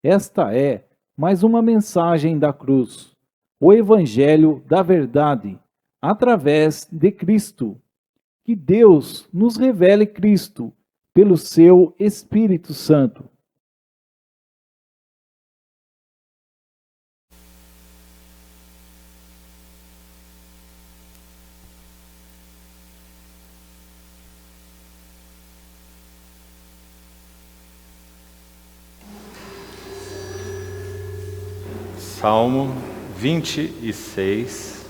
Esta é mais uma mensagem da cruz, o Evangelho da verdade, através de Cristo. Que Deus nos revele Cristo pelo seu Espírito Santo. Salmo 26.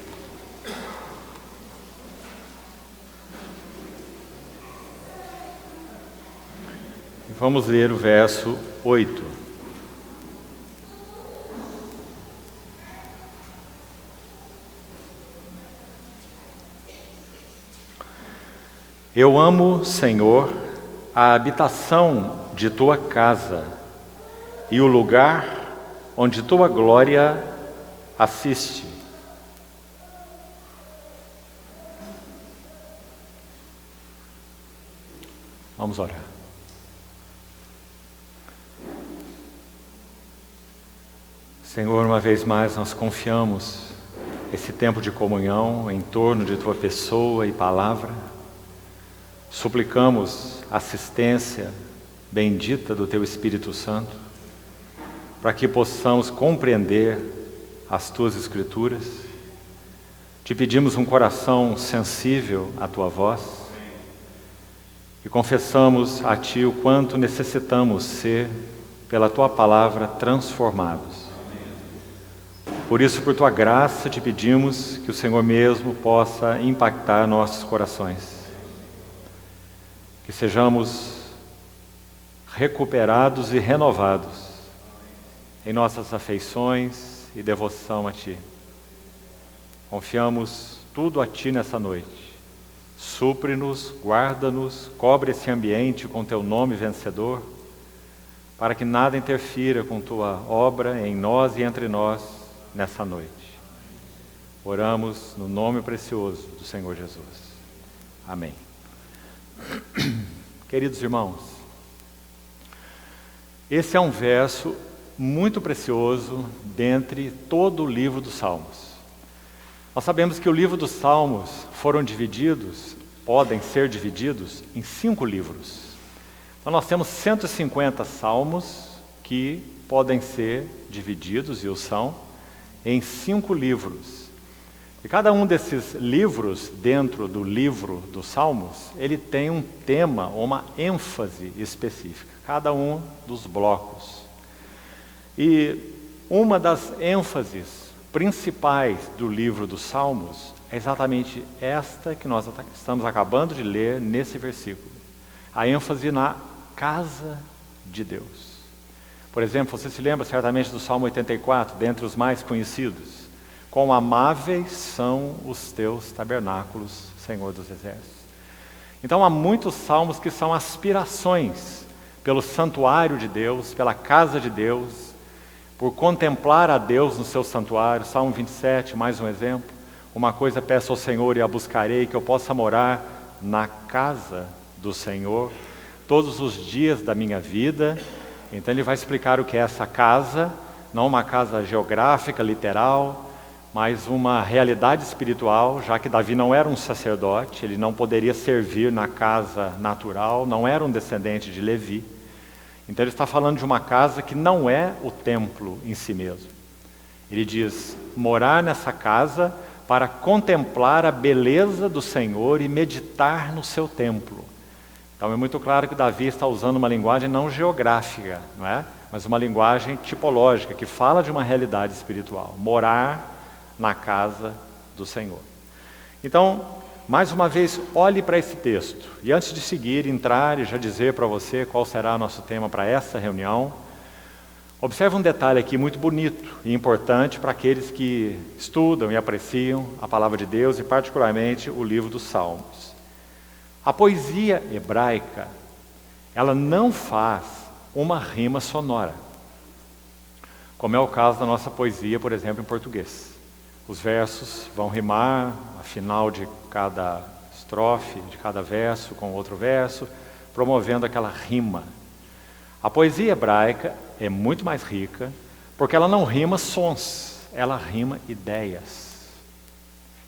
Vamos ler o verso 8. Eu amo, Senhor, a habitação de tua casa e o lugar onde tua glória assiste. Vamos orar. Senhor, uma vez mais nós confiamos esse tempo de comunhão em torno de tua pessoa e palavra. Suplicamos assistência bendita do teu Espírito Santo, para que possamos compreender as tuas Escrituras. Te pedimos um coração sensível à tua voz e confessamos a ti o quanto necessitamos ser, pela tua palavra, transformados. Por isso, por tua graça, te pedimos que o Senhor mesmo possa impactar nossos corações, que sejamos recuperados e renovados em nossas afeições e devoção a Ti. Confiamos tudo a Ti nessa noite. Supre-nos, guarda-nos, cobre esse ambiente com Teu nome vencedor, para que nada interfira com Tua obra em nós e entre nós nessa noite. Oramos no nome precioso do Senhor Jesus. Amém. Queridos irmãos, esse é um verso muito precioso dentre todo o livro dos Salmos. Nós sabemos que o livro dos Salmos podem ser divididos em 5 livros. Então nós temos 150 salmos que podem ser divididos, e o são, em 5 livros. E cada um desses livros, dentro do livro dos Salmos, ele tem um tema, uma ênfase específica, cada um dos blocos. E uma das ênfases principais do livro dos Salmos é exatamente esta que nós estamos acabando de ler nesse versículo. A ênfase na casa de Deus. Por exemplo, você se lembra certamente do Salmo 84, dentre os mais conhecidos. Quão amáveis são os teus tabernáculos, Senhor dos Exércitos. Então há muitos salmos que são aspirações pelo santuário de Deus, pela casa de Deus, por contemplar a Deus no seu santuário. Salmo 27, mais um exemplo. Uma coisa peço ao Senhor e a buscarei, que eu possa morar na casa do Senhor todos os dias da minha vida. Então ele vai explicar o que é essa casa, não uma casa geográfica, literal, mas uma realidade espiritual, já que Davi não era um sacerdote, ele não poderia servir na casa natural, não era um descendente de Levi. Então ele está falando de uma casa que não é o templo em si mesmo. Ele diz, morar nessa casa para contemplar a beleza do Senhor e meditar no seu templo. Então é muito claro que Davi está usando uma linguagem não geográfica, não é? Mas uma linguagem tipológica, que fala de uma realidade espiritual. Morar na casa do Senhor. Então, mais uma vez, olhe para esse texto. E antes de seguir, entrar e já dizer para você qual será o nosso tema para essa reunião, observe um detalhe aqui muito bonito e importante para aqueles que estudam e apreciam a palavra de Deus e particularmente o livro dos Salmos. A poesia hebraica, ela não faz uma rima sonora, como é o caso da nossa poesia, por exemplo, em português. Os versos vão rimar, a final de cada estrofe, de cada verso com outro verso, promovendo aquela rima. A poesia hebraica, é muito mais rica, porque ela não rima sons, ela rima ideias.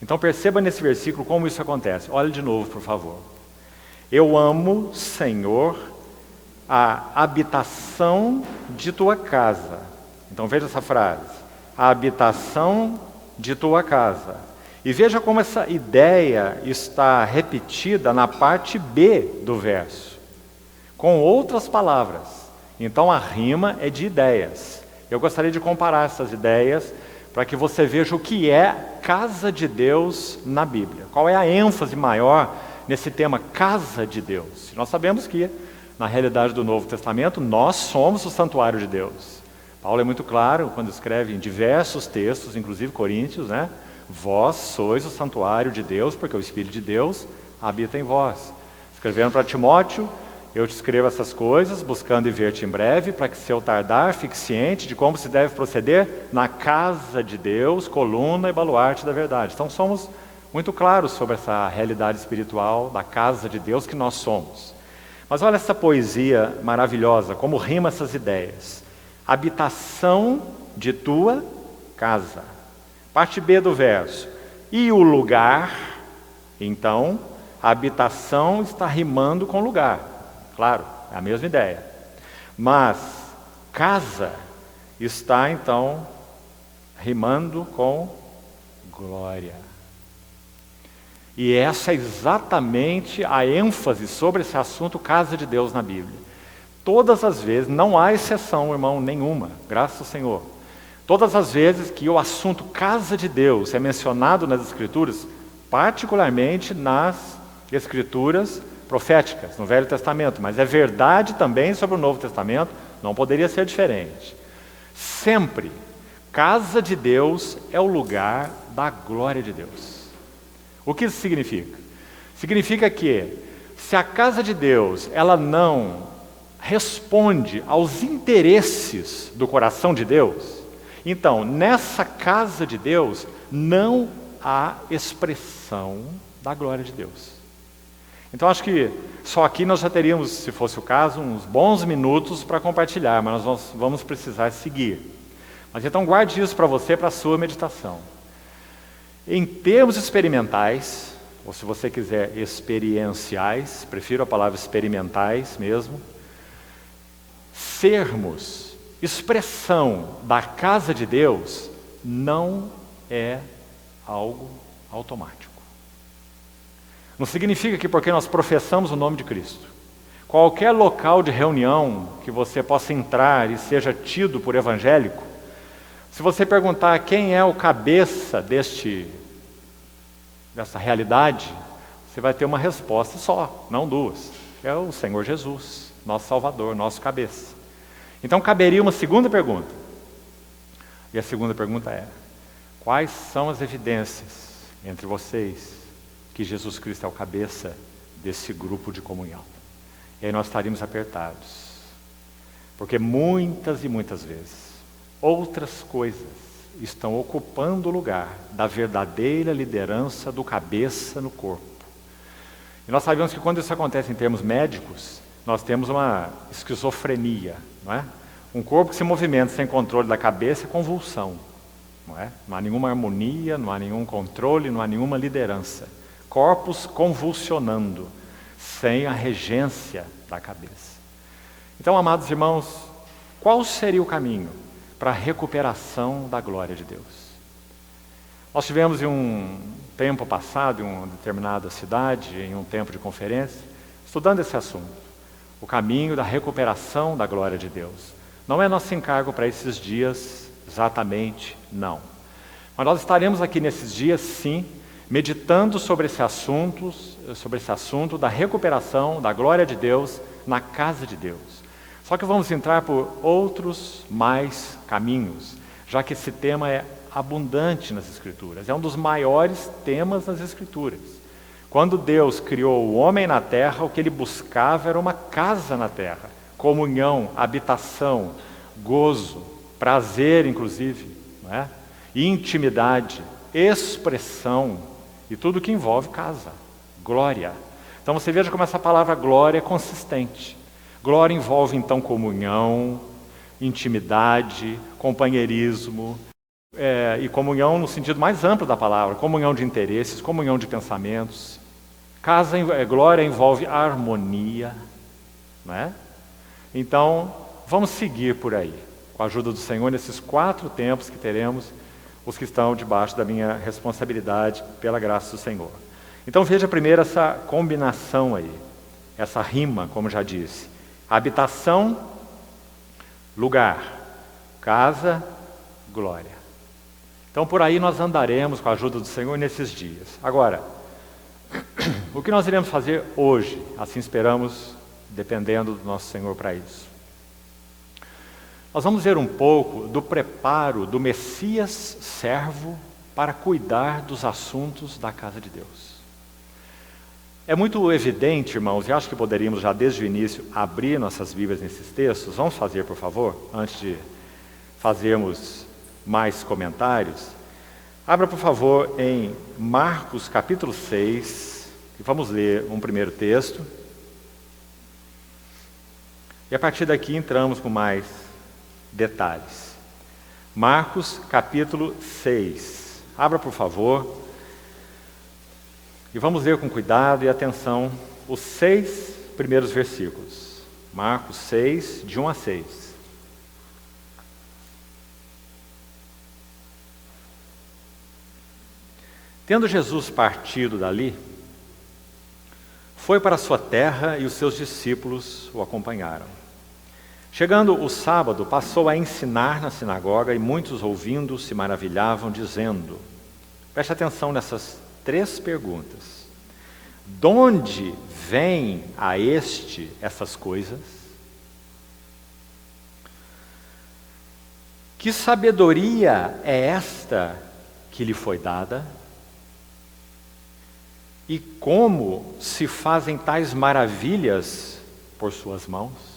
Então perceba nesse versículo como isso acontece. Olha de novo, por favor. Eu amo, Senhor, a habitação de tua casa. Então veja essa frase. A habitação de tua casa. E veja como essa ideia está repetida na parte B do verso, com outras palavras. Então a rima é de ideias. Eu gostaria de comparar essas ideias para que você veja o que é casa de Deus na Bíblia. Qual é a ênfase maior nesse tema casa de Deus? Nós sabemos que, na realidade do Novo Testamento, nós somos o santuário de Deus. Paulo é muito claro quando escreve em diversos textos, inclusive Coríntios, né? Vós sois o santuário de Deus, porque o Espírito de Deus habita em vós. Escrevendo para Timóteo, eu te escrevo essas coisas, buscando e ver-te em breve, para que se eu tardar, fique ciente de como se deve proceder na casa de Deus, coluna e baluarte da verdade. Então somos muito claros sobre essa realidade espiritual da casa de Deus que nós somos. Mas olha essa poesia maravilhosa, como rima essas ideias. Habitação de tua casa. Parte B do verso. E o lugar, então, a habitação está rimando com lugar. Claro, é a mesma ideia. Mas casa está, então, rimando com glória. E essa é exatamente a ênfase sobre esse assunto casa de Deus na Bíblia. Todas as vezes, não há exceção, irmão, nenhuma, graças ao Senhor. Todas as vezes que o assunto casa de Deus é mencionado nas Escrituras, particularmente nas Escrituras proféticas, no Velho Testamento, mas é verdade também sobre o Novo Testamento, não poderia ser diferente. Sempre, casa de Deus é o lugar da glória de Deus. O que isso significa? Significa que, se a casa de Deus, ela não responde aos interesses do coração de Deus, então, nessa casa de Deus, não há expressão da glória de Deus. Então acho que só aqui nós já teríamos, se fosse o caso, uns bons minutos para compartilhar, mas nós vamos precisar seguir. Mas então guarde isso para você, para a sua meditação. Em termos experimentais, ou se você quiser experienciais, prefiro a palavra experimentais mesmo, sermos expressão da casa de Deus não é algo automático. Não significa que porque nós professamos o nome de Cristo, qualquer local de reunião que você possa entrar e seja tido por evangélico, se você perguntar quem é o cabeça dessa realidade, você vai ter uma resposta só, não duas. É o Senhor Jesus, nosso Salvador, nosso cabeça. Então caberia uma segunda pergunta. E a segunda pergunta é: quais são as evidências entre vocês que Jesus Cristo é o cabeça desse grupo de comunhão? E aí nós estaríamos apertados. Porque muitas e muitas vezes, outras coisas estão ocupando o lugar da verdadeira liderança do cabeça no corpo. E nós sabemos que quando isso acontece em termos médicos, nós temos uma esquizofrenia, não é? Um corpo que se movimenta sem controle da cabeça é convulsão, não é? Não há nenhuma harmonia, não há nenhum controle, não há nenhuma liderança. Corpos convulsionando, sem a regência da cabeça. Então, amados irmãos, qual seria o caminho para a recuperação da glória de Deus? Nós tivemos em um tempo passado, em uma determinada cidade, em um tempo de conferência, estudando esse assunto. O caminho da recuperação da glória de Deus. Não é nosso encargo para esses dias, exatamente, não. Mas nós estaremos aqui nesses dias, sim, meditando sobre esse assunto da recuperação da glória de Deus na casa de Deus. Só que vamos entrar por outros mais caminhos, já que esse tema é abundante nas Escrituras, é um dos maiores temas nas Escrituras. Quando Deus criou o homem na terra, o que ele buscava era uma casa na terra, comunhão, habitação, gozo, prazer inclusive, não é? Intimidade, expressão e tudo que envolve casa, glória. Então você veja como essa palavra glória é consistente. Glória envolve então comunhão, intimidade, companheirismo, e comunhão no sentido mais amplo da palavra, comunhão de interesses, comunhão de pensamentos. Glória envolve harmonia, não é? Então, vamos seguir por aí, com a ajuda do Senhor, nesses 4 tempos que teremos, os que estão debaixo da minha responsabilidade, pela graça do Senhor. Então veja primeiro essa combinação aí, essa rima, como já disse. Habitação, lugar, casa, glória. Então por aí nós andaremos com a ajuda do Senhor nesses dias. Agora, o que nós iremos fazer hoje, assim esperamos, dependendo do nosso Senhor para isso. Nós vamos ver um pouco do preparo do Messias servo para cuidar dos assuntos da casa de Deus. É muito evidente, irmãos, e acho que poderíamos já desde o início abrir nossas Bíblias nesses textos. Vamos fazer, por favor, antes de fazermos mais comentários. Abra, por favor, em Marcos capítulo 6, e vamos ler um primeiro texto. E a partir daqui entramos com mais detalhes. Marcos capítulo 6. Abra, por favor. E vamos ler com cuidado e atenção os 6 primeiros versículos. Marcos 6, de 1 a 6. Tendo Jesus partido dali, foi para a sua terra e os seus discípulos o acompanharam. Chegando o sábado, passou a ensinar na sinagoga e muitos ouvindo se maravilhavam, dizendo, preste atenção nessas 3 perguntas. Donde vem a essas coisas? Que sabedoria é esta que lhe foi dada? E como se fazem tais maravilhas por suas mãos?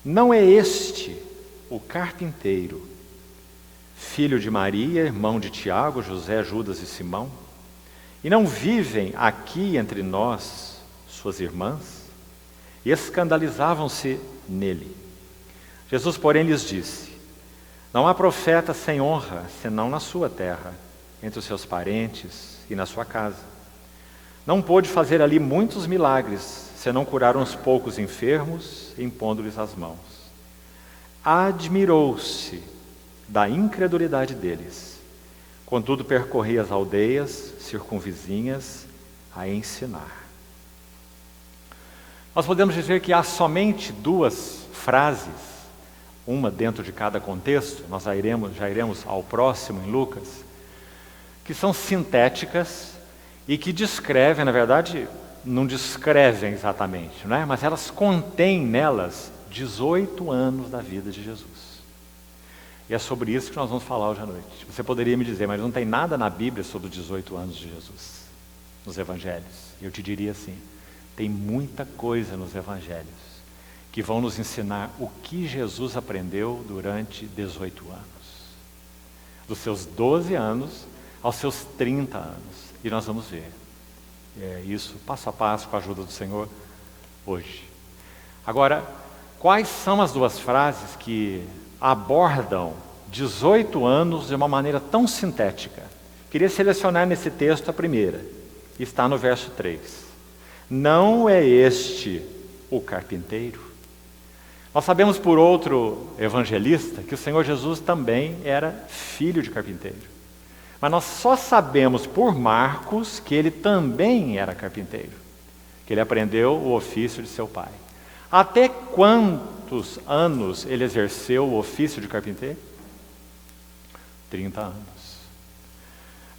Não é este o carpinteiro, filho de Maria, irmão de Tiago, José, Judas e Simão? E não vivem aqui entre nós suas irmãs? E escandalizavam-se nele. Jesus, porém, lhes disse, não há profeta sem honra, senão na sua terra, entre os seus parentes e na sua casa. Não pôde fazer ali muitos milagres, senão curar uns poucos enfermos, impondo-lhes as mãos. Admirou-se da incredulidade deles. Contudo, percorria as aldeias circunvizinhas a ensinar. Nós podemos dizer que há somente 2 frases, uma dentro de cada contexto, nós já iremos ao próximo em Lucas, que são sintéticas e que descrevem, na verdade, não descrevem exatamente, não é? Mas elas contêm nelas 18 anos da vida de Jesus. E é sobre isso que nós vamos falar hoje à noite. Você poderia me dizer, mas não tem nada na Bíblia sobre os 18 anos de Jesus, nos Evangelhos. E eu te diria assim, tem muita coisa nos Evangelhos que vão nos ensinar o que Jesus aprendeu durante 18 anos. Dos seus 12 anos aos seus 30 anos. E nós vamos ver isso passo a passo com a ajuda do Senhor hoje. Agora, quais são as 2 frases que abordam 18 anos de uma maneira tão sintética? Queria selecionar nesse texto a primeira, que está no verso 3. Não é este o carpinteiro? Nós sabemos por outro evangelista que o Senhor Jesus também era filho de carpinteiro. Mas nós só sabemos por Marcos que ele também era carpinteiro, que ele aprendeu o ofício de seu pai. Até quantos anos ele exerceu o ofício de carpinteiro? 30 anos.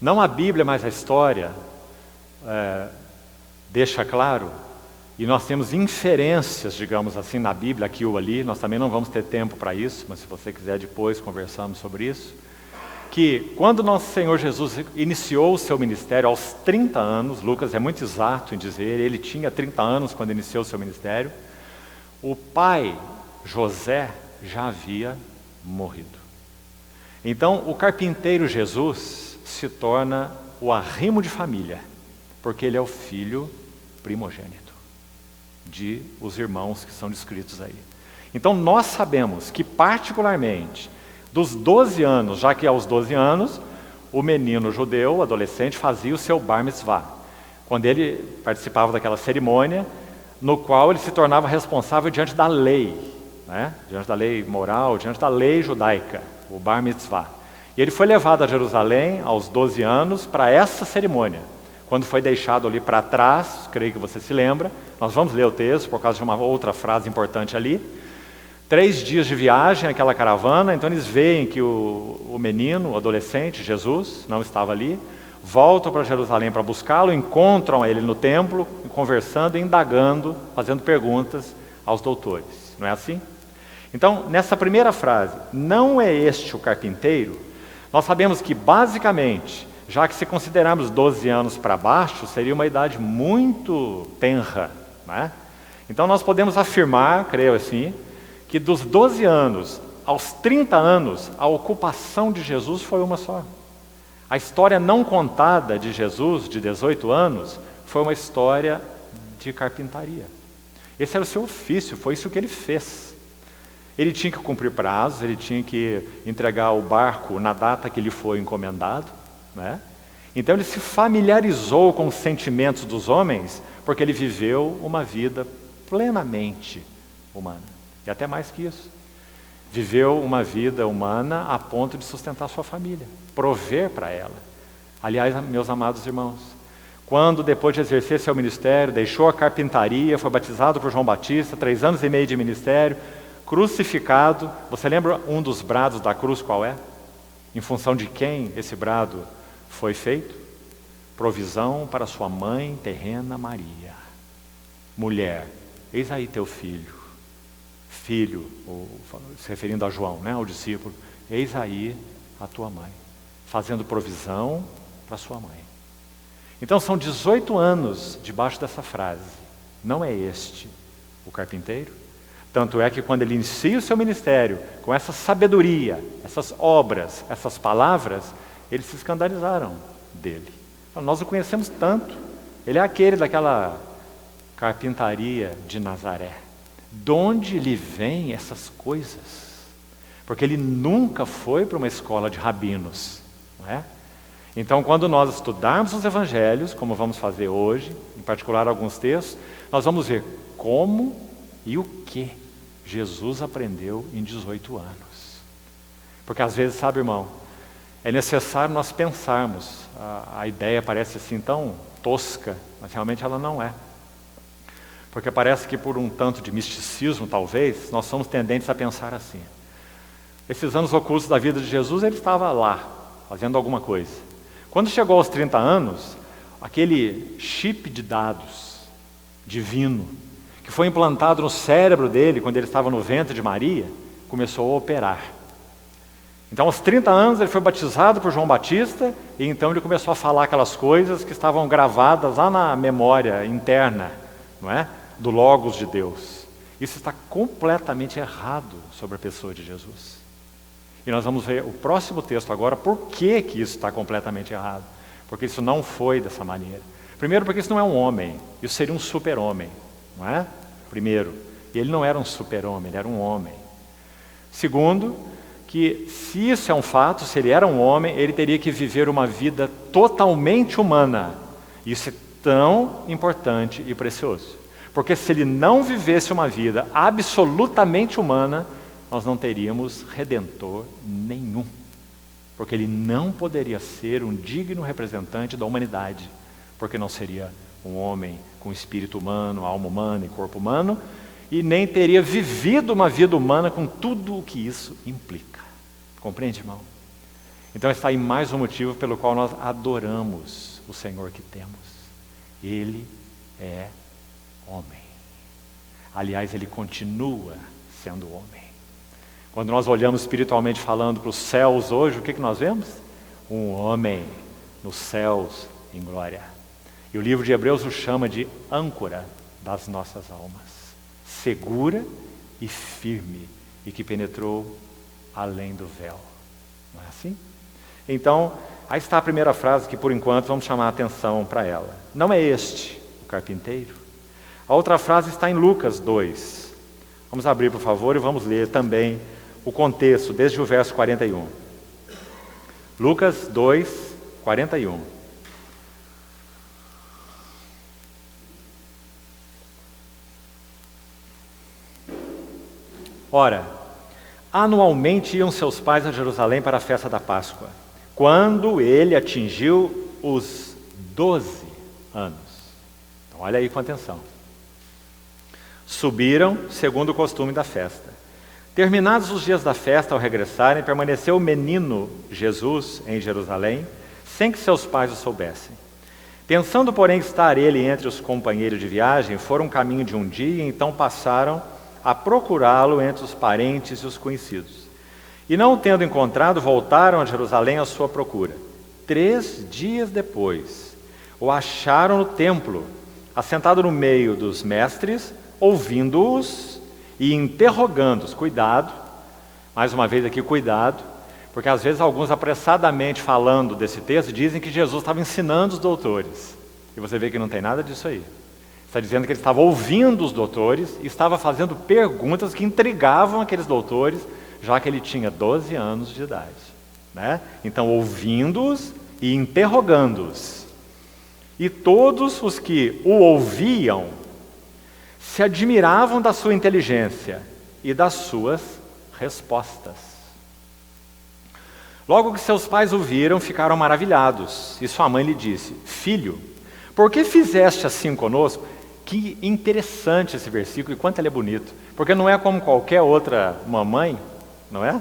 Não a Bíblia, mas a história deixa claro, e nós temos inferências, digamos assim, na Bíblia, aqui ou ali, nós também não vamos ter tempo para isso, mas se você quiser depois conversamos sobre isso, que quando nosso Senhor Jesus iniciou o seu ministério aos 30 anos, Lucas é muito exato em dizer, ele tinha 30 anos quando iniciou o seu ministério, o pai, José, já havia morrido. Então, o carpinteiro Jesus se torna o arrimo de família, porque ele é o filho primogênito de os irmãos que são descritos aí. Então nós sabemos que particularmente dos 12 anos, já que aos 12 anos, o menino judeu, o adolescente, fazia o seu bar mitzvah. Quando ele participava daquela cerimônia, no qual ele se tornava responsável diante da lei, né? Diante da lei moral, diante da lei judaica, o bar mitzvah. E ele foi levado a Jerusalém aos 12 anos para essa cerimônia. Quando foi deixado ali para trás, creio que você se lembra, nós vamos ler o texto por causa de uma outra frase importante ali. 3 dias de viagem, aquela caravana, então eles veem que o menino, o adolescente, Jesus, não estava ali, voltam para Jerusalém para buscá-lo, encontram ele no templo, conversando, indagando, fazendo perguntas aos doutores. Não é assim? Então, nessa primeira frase, não é este o carpinteiro, nós sabemos que, basicamente, já que se considerarmos 12 anos para baixo, seria uma idade muito tenra, né? Então, nós podemos afirmar, creio assim, que dos 12 anos aos 30 anos, a ocupação de Jesus foi uma só. A história não contada de Jesus, de 18 anos, foi uma história de carpintaria. Esse era o seu ofício, foi isso que ele fez. Ele tinha que cumprir prazos, ele tinha que entregar o barco na data que lhe foi encomendado, né? Então ele se familiarizou com os sentimentos dos homens, porque ele viveu uma vida plenamente humana. E até mais que isso. Viveu uma vida humana a ponto de sustentar sua família, prover para ela. Aliás, meus amados irmãos, quando depois de exercer seu ministério, deixou a carpintaria, foi batizado por João Batista, 3 anos e meio de ministério, crucificado, você lembra um dos brados da cruz qual é? Em função de quem esse brado foi feito? Provisão para sua mãe terrena Maria. Mulher, eis aí teu filho. Filho, se referindo a João, né, ao discípulo, eis aí a tua mãe, fazendo provisão para sua mãe. Então são 18 anos debaixo dessa frase. Não é este o carpinteiro? Tanto é que quando ele inicia o seu ministério com essa sabedoria, essas obras, essas palavras, eles se escandalizaram dele. Então, nós o conhecemos tanto. Ele é aquele daquela carpintaria de Nazaré. De onde lhe vêm essas coisas? Porque ele nunca foi para uma escola de rabinos, não é? Então, quando nós estudarmos os evangelhos, como vamos fazer hoje, em particular alguns textos, nós vamos ver como e o que Jesus aprendeu em 18 anos. Porque às vezes, sabe, irmão, é necessário nós pensarmos. A ideia parece assim tão tosca, mas realmente ela não é. Porque parece que por um tanto de misticismo, talvez, nós somos tendentes a pensar assim. Esses anos ocultos da vida de Jesus, ele estava lá, fazendo alguma coisa. Quando chegou aos 30 anos, aquele chip de dados divino, que foi implantado no cérebro dele, quando ele estava no ventre de Maria, começou a operar. Então, aos 30 anos, ele foi batizado por João Batista, e então ele começou a falar aquelas coisas que estavam gravadas lá na memória interna, não é? Do Logos de Deus. Isso está completamente errado sobre a pessoa de Jesus. E nós vamos ver o próximo texto agora, por que isso está completamente errado. Porque isso não foi dessa maneira. Primeiro, porque isso não é um homem, isso seria um super-homem, não é? Primeiro, e ele não era um super-homem, ele era um homem. Segundo, que se isso é um fato, se ele era um homem, ele teria que viver uma vida totalmente humana. Isso é tão importante e precioso. Porque se ele não vivesse uma vida absolutamente humana, nós não teríamos redentor nenhum. Porque ele não poderia ser um digno representante da humanidade, porque não seria um homem com espírito humano, alma humana e corpo humano, e nem teria vivido uma vida humana com tudo o que isso implica. Compreende, irmão? Então está aí mais um motivo pelo qual nós adoramos o Senhor que temos. Ele é homem. Aliás, ele continua sendo homem. Quando nós olhamos espiritualmente falando para os céus hoje, o que nós vemos? Um homem nos céus em glória. E o livro de Hebreus o chama de âncora das nossas almas, segura e firme, e que penetrou além do véu. Não é assim? Então, aí está a primeira frase que por enquanto vamos chamar a atenção para ela. Não é este o carpinteiro? A outra frase está em Lucas 2, Vamos abrir, por favor, e vamos ler também o contexto, desde o verso 41. Lucas 2, 41. Ora, anualmente iam seus pais a Jerusalém para a festa da Páscoa, quando ele atingiu os 12 anos. Então, olha aí com atenção. Subiram segundo o costume da festa. Terminados os dias da festa, ao regressarem, permaneceu o menino Jesus em Jerusalém, sem que seus pais o soubessem. Pensando, porém, estar ele entre os companheiros de viagem, foram caminho de um dia, e então passaram a procurá-lo entre os parentes e os conhecidos. E não o tendo encontrado, voltaram a Jerusalém à sua procura. 3 dias depois, o acharam no templo, assentado no meio dos mestres, ouvindo-os e interrogando-os. Cuidado, mais uma vez aqui, cuidado, porque às vezes alguns apressadamente falando desse texto dizem que Jesus estava ensinando os doutores. E você vê que não tem nada disso aí. Está dizendo que ele estava ouvindo os doutores e estava fazendo perguntas que intrigavam aqueles doutores, já que ele tinha 12 anos de idade. Né? Então, ouvindo-os e interrogando-os. E todos os que o ouviam se admiravam da sua inteligência e das suas respostas. Logo que seus pais o viram, ficaram maravilhados. E sua mãe lhe disse: Filho, por que fizeste assim conosco? Que interessante esse versículo e quanto ele é bonito. Porque não é como qualquer outra mamãe, não é?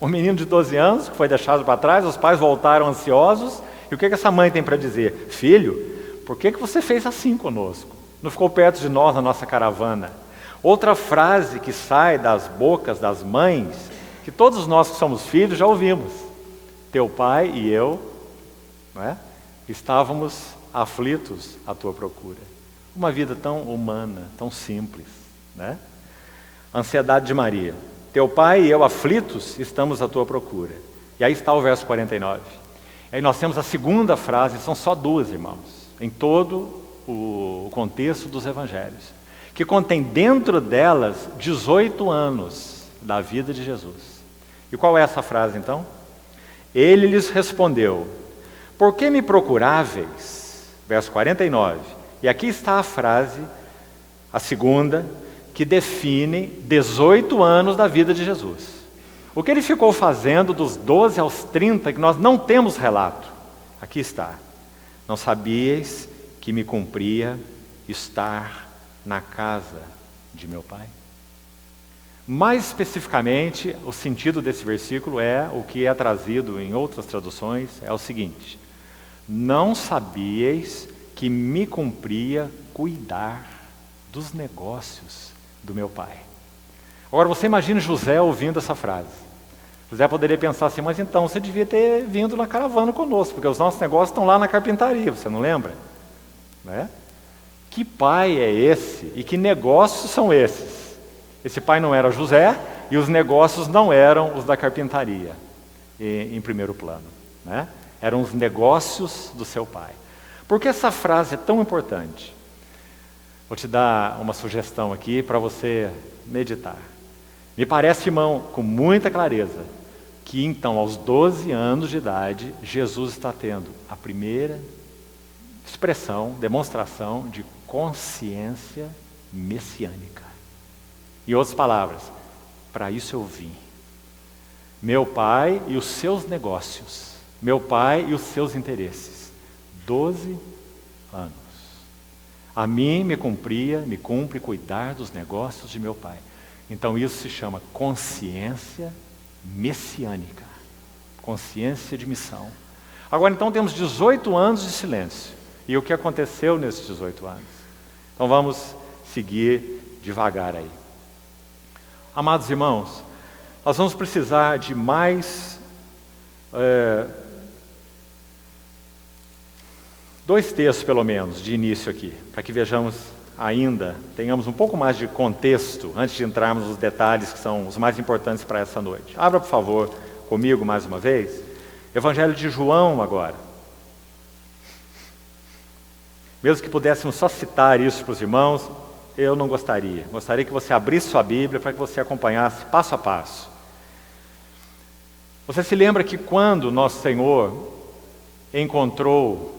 Um menino de 12 anos que foi deixado para trás, os pais voltaram ansiosos. E o que essa mãe tem para dizer? Filho, por que você fez assim conosco? Não ficou perto de nós na nossa caravana? Outra frase que sai das bocas das mães, que todos nós que somos filhos já ouvimos. Teu pai e eu, não é? Estávamos aflitos à tua procura. Uma vida tão humana, tão simples, né? Ansiedade de Maria. Teu pai e eu aflitos estamos à tua procura. E aí está o verso 49. Aí nós temos a segunda frase, são só 2, irmãos, em todo o contexto dos evangelhos, que contém dentro delas 18 anos da vida de Jesus. E qual é essa frase então? Ele lhes respondeu: por que me procuráveis? Verso 49. E aqui está a frase, a segunda, que define 18 anos da vida de Jesus. O que ele ficou fazendo dos 12 aos 30, que nós não temos relato. Aqui está. Não sabíeis que me cumpria estar na casa de meu pai? Mais especificamente, o sentido desse versículo é o que é trazido em outras traduções, é o seguinte: não sabíeis que me cumpria cuidar dos negócios do meu pai. Agora você imagina José ouvindo essa frase. José poderia pensar assim: mas então você devia ter vindo na caravana conosco, porque os nossos negócios estão lá na carpintaria, você não lembra? Né? Que pai é esse e que negócios são esses? Esse pai não era José e os negócios não eram os da carpintaria, em primeiro plano, né? Eram os negócios do seu pai. Por que essa frase é tão importante? Vou te dar uma sugestão aqui para você meditar. Me parece, irmão, com muita clareza, que então aos 12 anos de idade, Jesus está tendo a primeira expressão, demonstração de consciência messiânica. Em outras palavras, para isso eu vim. Meu pai e os seus negócios, meu pai e os seus interesses. 12 anos. A mim me cumpre cuidar dos negócios de meu pai. Então isso se chama consciência messiânica. Consciência de missão. Agora então temos 18 anos de silêncio. E o que aconteceu nesses 18 anos? Então vamos seguir devagar aí. Amados irmãos, nós vamos precisar de mais 2 textos pelo menos de início aqui, para que vejamos ainda, tenhamos um pouco mais de contexto antes de entrarmos nos detalhes que são os mais importantes para essa noite. Abra, por favor, comigo mais uma vez, Evangelho de João agora. Mesmo que pudéssemos só citar isso para os irmãos, eu não gostaria. Gostaria que você abrisse sua Bíblia para que você acompanhasse passo a passo. Você se lembra que quando Nosso Senhor encontrou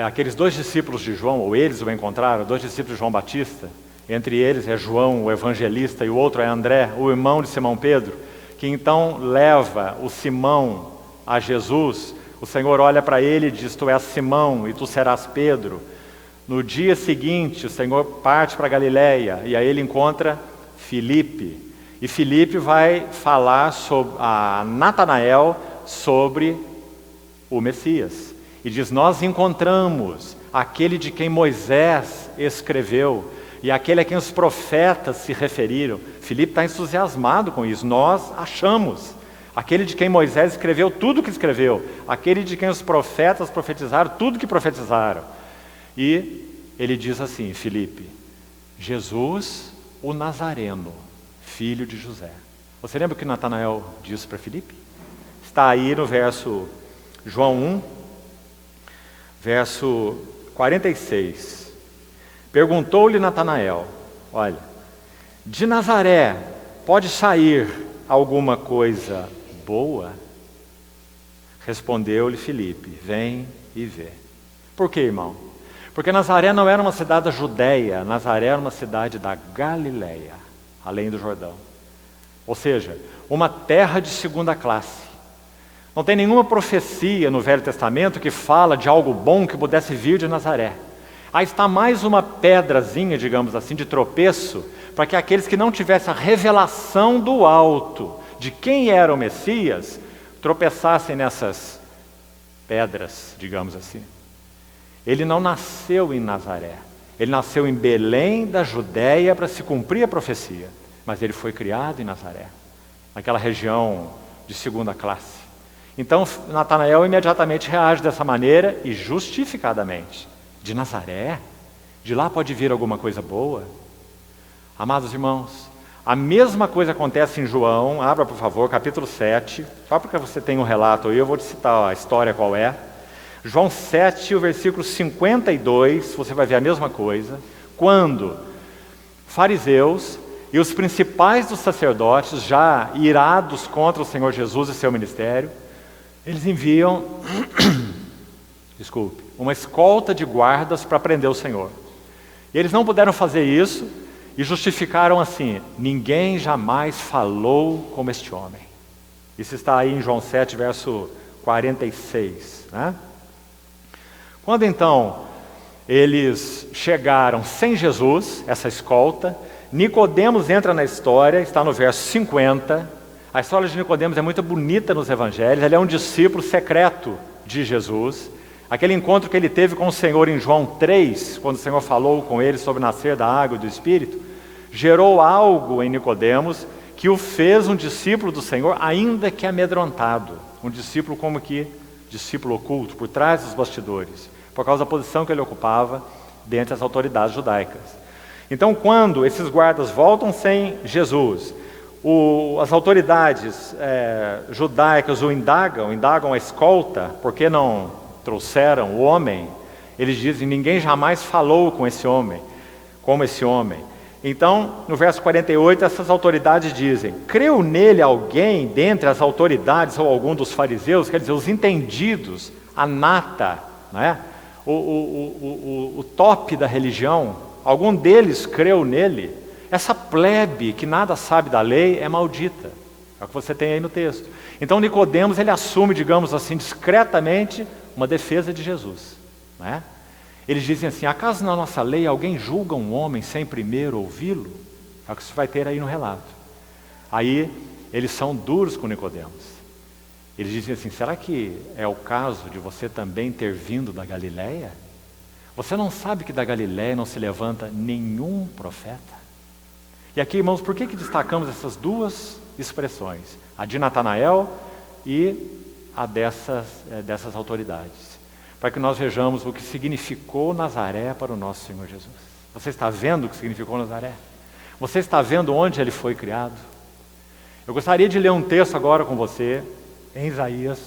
aqueles dois discípulos de João, ou eles o encontraram, dois discípulos de João Batista, entre eles é João, o evangelista, e o outro é André, o irmão de Simão Pedro, que então leva o Simão a Jesus. O Senhor olha para ele e diz: tu és Simão e tu serás Pedro. No dia seguinte, o Senhor parte para Galiléia e aí ele encontra Filipe. E Filipe vai falar a Natanael sobre o Messias. E diz: nós encontramos aquele de quem Moisés escreveu e aquele a quem os profetas se referiram. Filipe está entusiasmado com isso. Nós achamos aquele de quem Moisés escreveu tudo o que escreveu, aquele de quem os profetas profetizaram tudo que profetizaram. E ele diz assim: Filipe, Jesus o Nazareno, filho de José. Você lembra o que Natanael disse para Filipe? Está aí no verso João 1, verso 46. Perguntou-lhe Natanael: olha, de Nazaré pode sair alguma coisa boa? Respondeu-lhe Filipe: vem e vê. Por quê, irmão? Porque Nazaré não era uma cidade da Judéia, Nazaré era uma cidade da Galiléia, além do Jordão. Ou seja, uma terra de segunda classe. Não tem nenhuma profecia no Velho Testamento que fala de algo bom que pudesse vir de Nazaré. Aí está mais uma pedrazinha, digamos assim, de tropeço, para que aqueles que não tivessem a revelação do alto de quem era o Messias, tropeçassem nessas pedras, digamos assim. Ele não nasceu em Nazaré, ele nasceu em Belém da Judéia para se cumprir a profecia, mas ele foi criado em Nazaré, naquela região de segunda classe. Então Natanael imediatamente reage dessa maneira e justificadamente: de Nazaré? De lá pode vir alguma coisa boa? Amados irmãos, a mesma coisa acontece em João. Abra por favor, capítulo 7, só porque você tem um relato aí, eu vou te citar a história qual é. João 7, o versículo 52, você vai ver a mesma coisa. Quando fariseus e os principais dos sacerdotes, já irados contra o Senhor Jesus e seu ministério, eles enviam uma escolta de guardas para prender o Senhor. E eles não puderam fazer isso e justificaram assim: ninguém jamais falou como este homem. Isso está aí em João 7, verso 46, né? Quando então eles chegaram sem Jesus, essa escolta, Nicodemos entra na história, está no verso 50. A história de Nicodemos é muito bonita nos evangelhos. Ele é um discípulo secreto de Jesus. Aquele encontro que ele teve com o Senhor em João 3, quando o Senhor falou com ele sobre nascer da água e do Espírito, gerou algo em Nicodemos que o fez um discípulo do Senhor, ainda que amedrontado. Um discípulo como que discípulo oculto, por trás dos bastidores, por causa da posição que ele ocupava dentre as autoridades judaicas. Então, quando esses guardas voltam sem Jesus, as autoridades judaicas o indagam a escolta, por que não trouxeram o homem? Eles dizem: ninguém jamais falou com esse homem, como esse homem. Então, no verso 48, essas autoridades dizem: creu nele alguém dentre as autoridades ou algum dos fariseus? Quer dizer, os entendidos, a nata, né? O top da religião, algum deles creu nele? Essa plebe que nada sabe da lei é maldita. É o que você tem aí no texto. Então Nicodemos, ele assume, digamos assim, discretamente, uma defesa de Jesus, né? Eles dizem assim: acaso na nossa lei alguém julga um homem sem primeiro ouvi-lo? É o que você vai ter aí no relato. Aí eles são duros com Nicodemos. Eles dizem assim: será que é o caso de você também ter vindo da Galiléia? Você não sabe que da Galiléia não se levanta nenhum profeta? E aqui, irmãos, por que destacamos essas duas expressões? A de Natanael e a dessas autoridades. Para que nós vejamos o que significou Nazaré para o nosso Senhor Jesus. Você está vendo o que significou Nazaré? Você está vendo onde ele foi criado? Eu gostaria de ler um texto agora com você, em Isaías.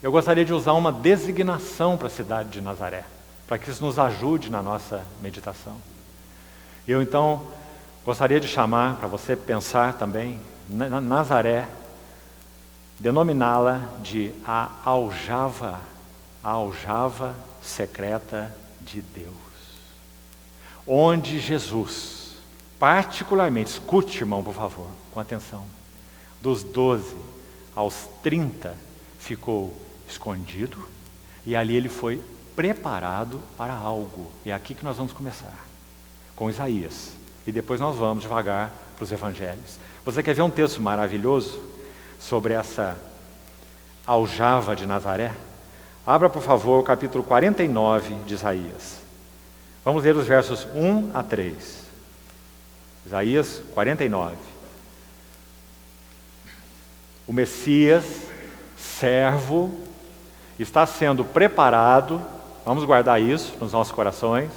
Eu gostaria de usar uma designação para a cidade de Nazaré, para que isso nos ajude na nossa meditação. Eu então gostaria de chamar para você pensar também, Nazaré, denominá-la de a aljava secreta de Deus. Onde Jesus, particularmente, escute, irmão, por favor, com atenção, dos 12 aos 30, ficou escondido, e ali ele foi preparado para algo. E é aqui que nós vamos começar, com Isaías, e depois nós vamos devagar para os evangelhos. Você quer ver um texto maravilhoso sobre essa aljava de Nazaré? Abra, por favor, o capítulo 49 de Isaías. Vamos ler os versos 1 a 3. Isaías 49. O Messias, servo, está sendo preparado, vamos guardar isso nos nossos corações,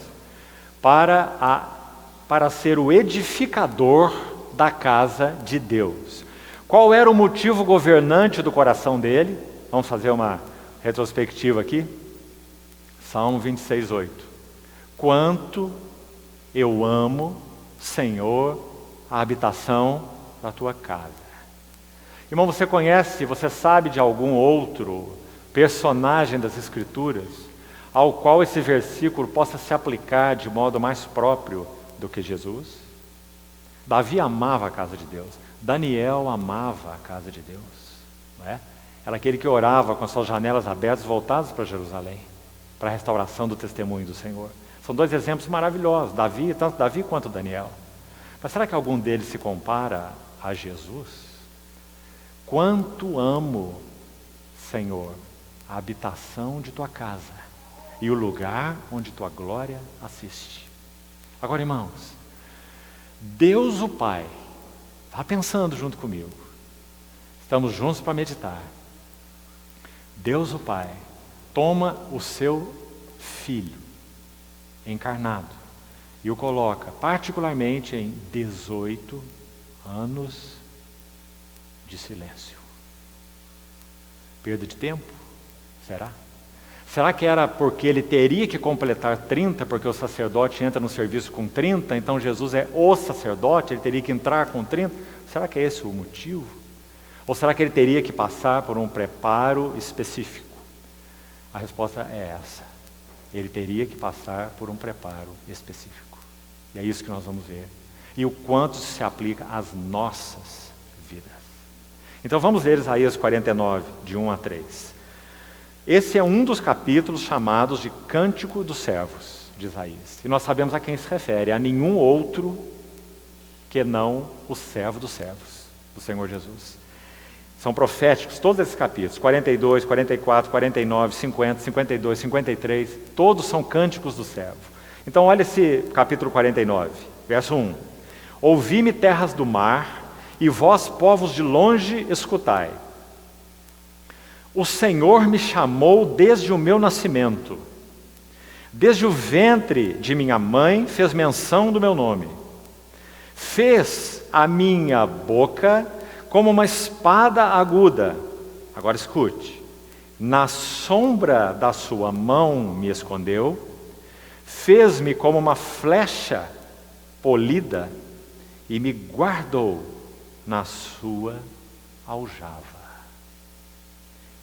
para ser o edificador da casa de Deus. Qual era o motivo governante do coração dele? Vamos fazer uma retrospectiva aqui. Salmo 26, 8. Quanto eu amo, Senhor, a habitação da tua casa. Irmão, você conhece, você sabe de algum outro personagem das Escrituras ao qual esse versículo possa se aplicar de modo mais próprio do que Jesus? Davi amava a casa de Deus. Daniel amava a casa de Deus, não é? Era aquele que orava com as suas janelas abertas, voltadas para Jerusalém, para a restauração do testemunho do Senhor. São dois exemplos maravilhosos, tanto Davi quanto Daniel. Mas será que algum deles se compara a Jesus? Quanto amo, Senhor, a habitação de tua casa e o lugar onde tua glória assiste. Agora, irmãos, Deus o Pai, está pensando junto comigo, estamos juntos para meditar. Deus o Pai toma o seu Filho encarnado e o coloca particularmente em 18 anos de silêncio. Perda de tempo? Será? Será que era porque ele teria que completar 30, porque o sacerdote entra no serviço com 30, então Jesus é o sacerdote, ele teria que entrar com 30? Será que é esse o motivo? Ou será que ele teria que passar por um preparo específico? A resposta é essa. Ele teria que passar por um preparo específico. E é isso que nós vamos ver. E o quanto isso se aplica às nossas vidas. Então vamos ler Isaías 49, de 1 a 3. Esse é um dos capítulos chamados de Cântico dos Servos, de Isaías. E nós sabemos a quem se refere, a nenhum outro que não o servo dos servos, do Senhor Jesus. São proféticos todos esses capítulos, 42, 44, 49, 50, 52, 53, todos são cânticos do servo. Então olha esse capítulo 49, verso 1. Ouvi-me terras do mar, e vós povos de longe escutai. O Senhor me chamou desde o meu nascimento, desde o ventre de minha mãe fez menção do meu nome. Fez a minha boca como uma espada aguda. Agora escute. Na sombra da sua mão me escondeu, fez-me como uma flecha polida e me guardou na sua aljava.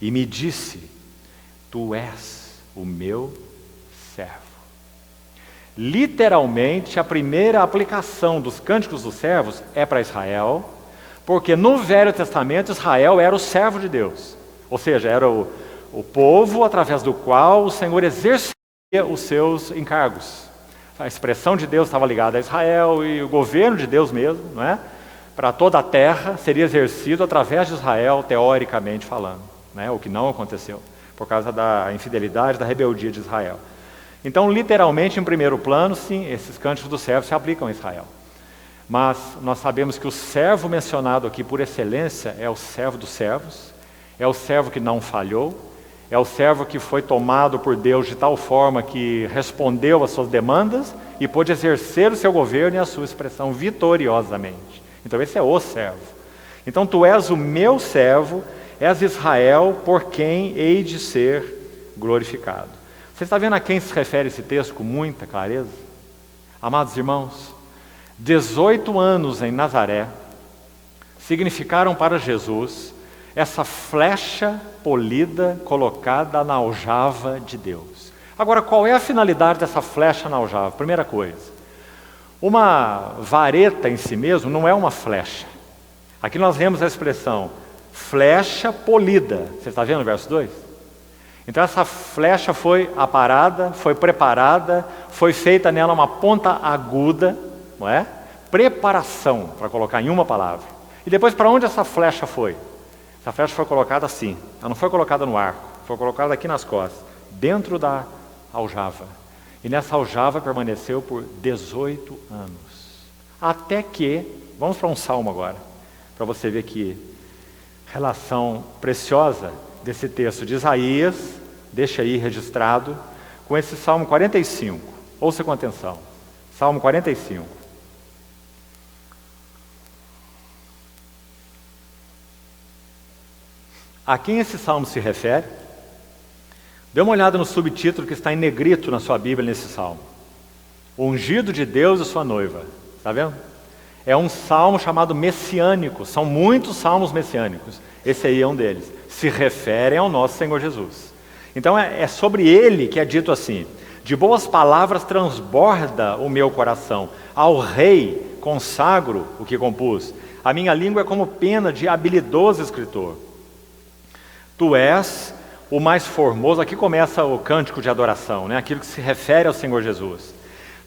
E me disse, tu és o meu servo. Literalmente, a primeira aplicação dos cânticos dos servos é para Israel, porque no Velho Testamento Israel era o servo de Deus, ou seja, era o povo através do qual o Senhor exercia os seus encargos. A expressão de Deus estava ligada a Israel e o governo de Deus mesmo, não é? Para toda a terra seria exercido através de Israel, teoricamente falando, né? O que não aconteceu, por causa da infidelidade, da rebeldia de Israel. Então, literalmente, em primeiro plano, sim, esses cânticos dos servos se aplicam a Israel. Mas nós sabemos que o servo mencionado aqui por excelência é o servo dos servos, é o servo que não falhou, é o servo que foi tomado por Deus de tal forma que respondeu às suas demandas e pôde exercer o seu governo e a sua expressão vitoriosamente. Então esse é o servo. Então tu és o meu servo, és Israel por quem hei de ser glorificado. Você está vendo a quem se refere esse texto com muita clareza? Amados irmãos, 18 anos em Nazaré significaram para Jesus essa flecha polida colocada na aljava de Deus. Agora, qual é a finalidade dessa flecha na aljava? Primeira coisa, uma vareta em si mesmo não é uma flecha. Aqui nós vemos a expressão flecha polida. Você está vendo o verso 2? Então essa flecha foi aparada, foi preparada, foi feita nela uma ponta aguda, não é? Preparação, para colocar em uma palavra. E depois, para onde essa flecha foi? Essa flecha foi colocada assim, ela não foi colocada no arco, foi colocada aqui nas costas, dentro da aljava. E nessa aljava permaneceu por 18 anos. Até que, vamos para um salmo agora, para você ver que relação preciosa desse texto de Isaías, deixa aí registrado, com esse Salmo 45. Ouça com atenção. Salmo 45. A quem esse salmo se refere? Dê uma olhada no subtítulo que está em negrito na sua Bíblia nesse salmo. O ungido de Deus e sua noiva. Está vendo? É um salmo chamado messiânico. São muitos salmos messiânicos. Esse aí é um deles. Se referem ao nosso Senhor Jesus. Então é sobre ele que é dito assim: de boas palavras transborda o meu coração. Ao rei consagro o que compus. A minha língua é como pena de habilidoso escritor. Tu és o mais formoso. Aqui começa o cântico de adoração, né? Aquilo que se refere ao Senhor Jesus.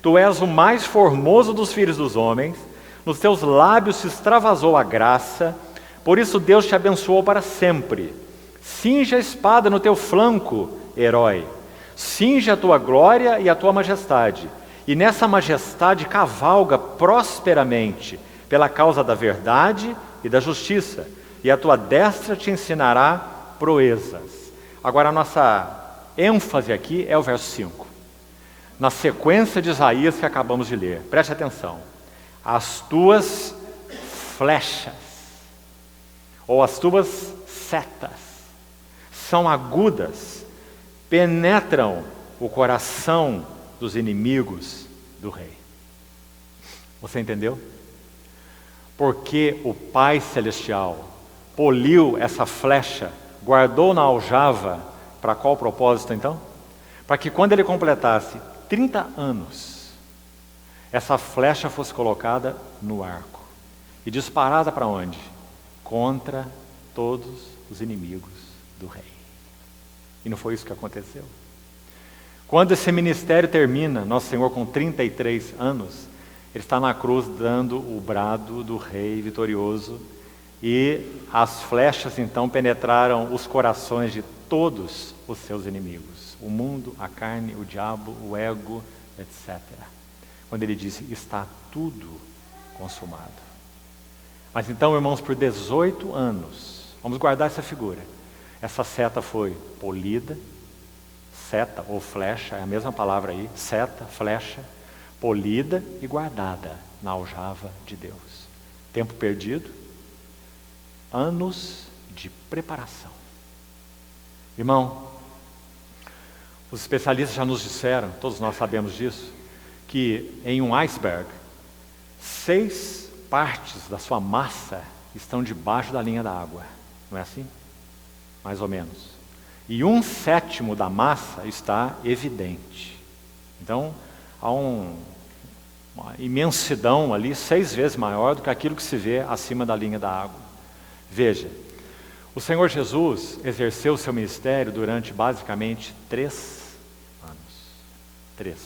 Tu és o mais formoso dos filhos dos homens, nos teus lábios se extravasou a graça, por isso Deus te abençoou para sempre. Cinge a espada no teu flanco, herói. Cinge a tua glória e a tua majestade, e nessa majestade cavalga prosperamente, pela causa da verdade e da justiça, e a tua destra te ensinará proezas. Agora a nossa ênfase aqui é o verso 5. Na sequência de Isaías que acabamos de ler. Preste atenção. As tuas flechas, ou as tuas setas, são agudas, penetram o coração dos inimigos do rei. Você entendeu? Porque o Pai Celestial poliu essa flecha, guardou na aljava, para qual propósito então? Para que quando ele completasse 30 anos, essa flecha fosse colocada no arco e disparada para onde? Contra todos os inimigos do rei. E não foi isso que aconteceu. Quando esse ministério termina, Nosso Senhor com 33 anos, ele está na cruz dando o brado do rei vitorioso, e as flechas então penetraram os corações de todos os seus inimigos. O mundo, a carne, o diabo, o ego, etc. Quando ele disse, está tudo consumado. Mas então, irmãos, por 18 anos, vamos guardar essa figura. Essa seta foi polida, seta ou flecha, é a mesma palavra aí, seta, flecha, polida e guardada na aljava de Deus. Tempo perdido, anos de preparação. Irmão, os especialistas já nos disseram, todos nós sabemos disso, que em um iceberg, 6 partes da sua massa estão debaixo da linha da água. Não é assim? Mais ou menos. E 1/7 da massa está evidente. Então, há uma imensidão ali, 6 vezes maior do que aquilo que se vê acima da linha da água. Veja, o Senhor Jesus exerceu o seu ministério durante basicamente 3 anos. 3.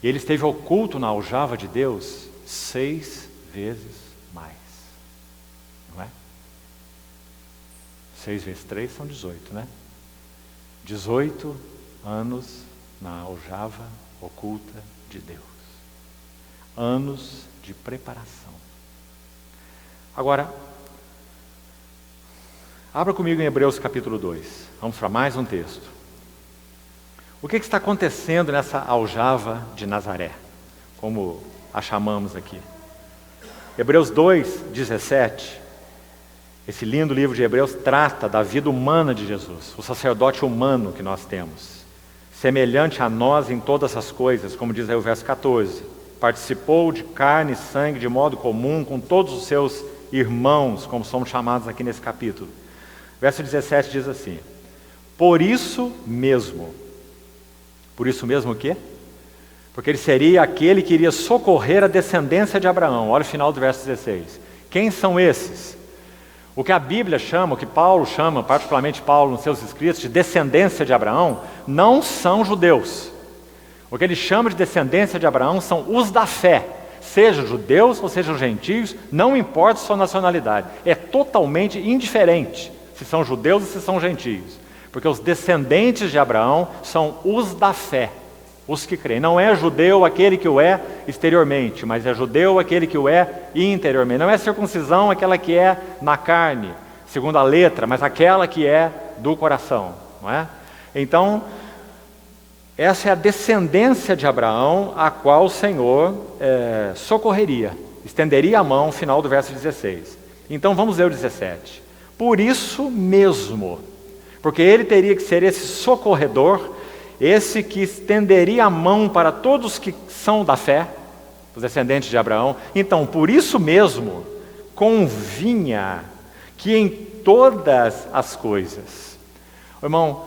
E ele esteve oculto na aljava de Deus 6 vezes mais. Não é? 6 vezes 3 são 18, né? 18 anos na aljava oculta de Deus. Anos de preparação. Agora, abra comigo em Hebreus capítulo 2. Vamos para mais um texto. O que está acontecendo nessa aljava de Nazaré, como a chamamos aqui? Hebreus 2:17. Esse lindo livro de Hebreus trata da vida humana de Jesus, o sacerdote humano que nós temos, semelhante a nós em todas as coisas, como diz aí o verso 14. participou de carne e sangue de modo comum com todos os seus irmãos, como somos chamados aqui nesse capítulo. Verso 17 diz assim: por isso mesmo o quê? Porque ele seria aquele que iria socorrer a descendência de Abraão. Olha o final do verso 16. Quem são esses? O que a Bíblia chama, o que Paulo chama, particularmente Paulo nos seus escritos, de descendência de Abraão, não são judeus. O que ele chama de descendência de Abraão são os da fé, sejam judeus ou sejam gentios, não importa sua nacionalidade. É totalmente indiferente se são judeus ou se são gentios, porque os descendentes de Abraão são os da fé, os que creem. Não é judeu aquele que o é exteriormente, mas é judeu aquele que o é interiormente. Não é circuncisão aquela que é na carne, segundo a letra, mas aquela que é do coração, não é? Então, essa é a descendência de Abraão, a qual o Senhor socorreria, estenderia a mão, final do verso 16. Então vamos ler o 17. Por isso mesmo, porque ele teria que ser esse socorredor, esse que estenderia a mão para todos que são da fé, os descendentes de Abraão. Então, por isso mesmo, convinha que em todas as coisas... Irmão,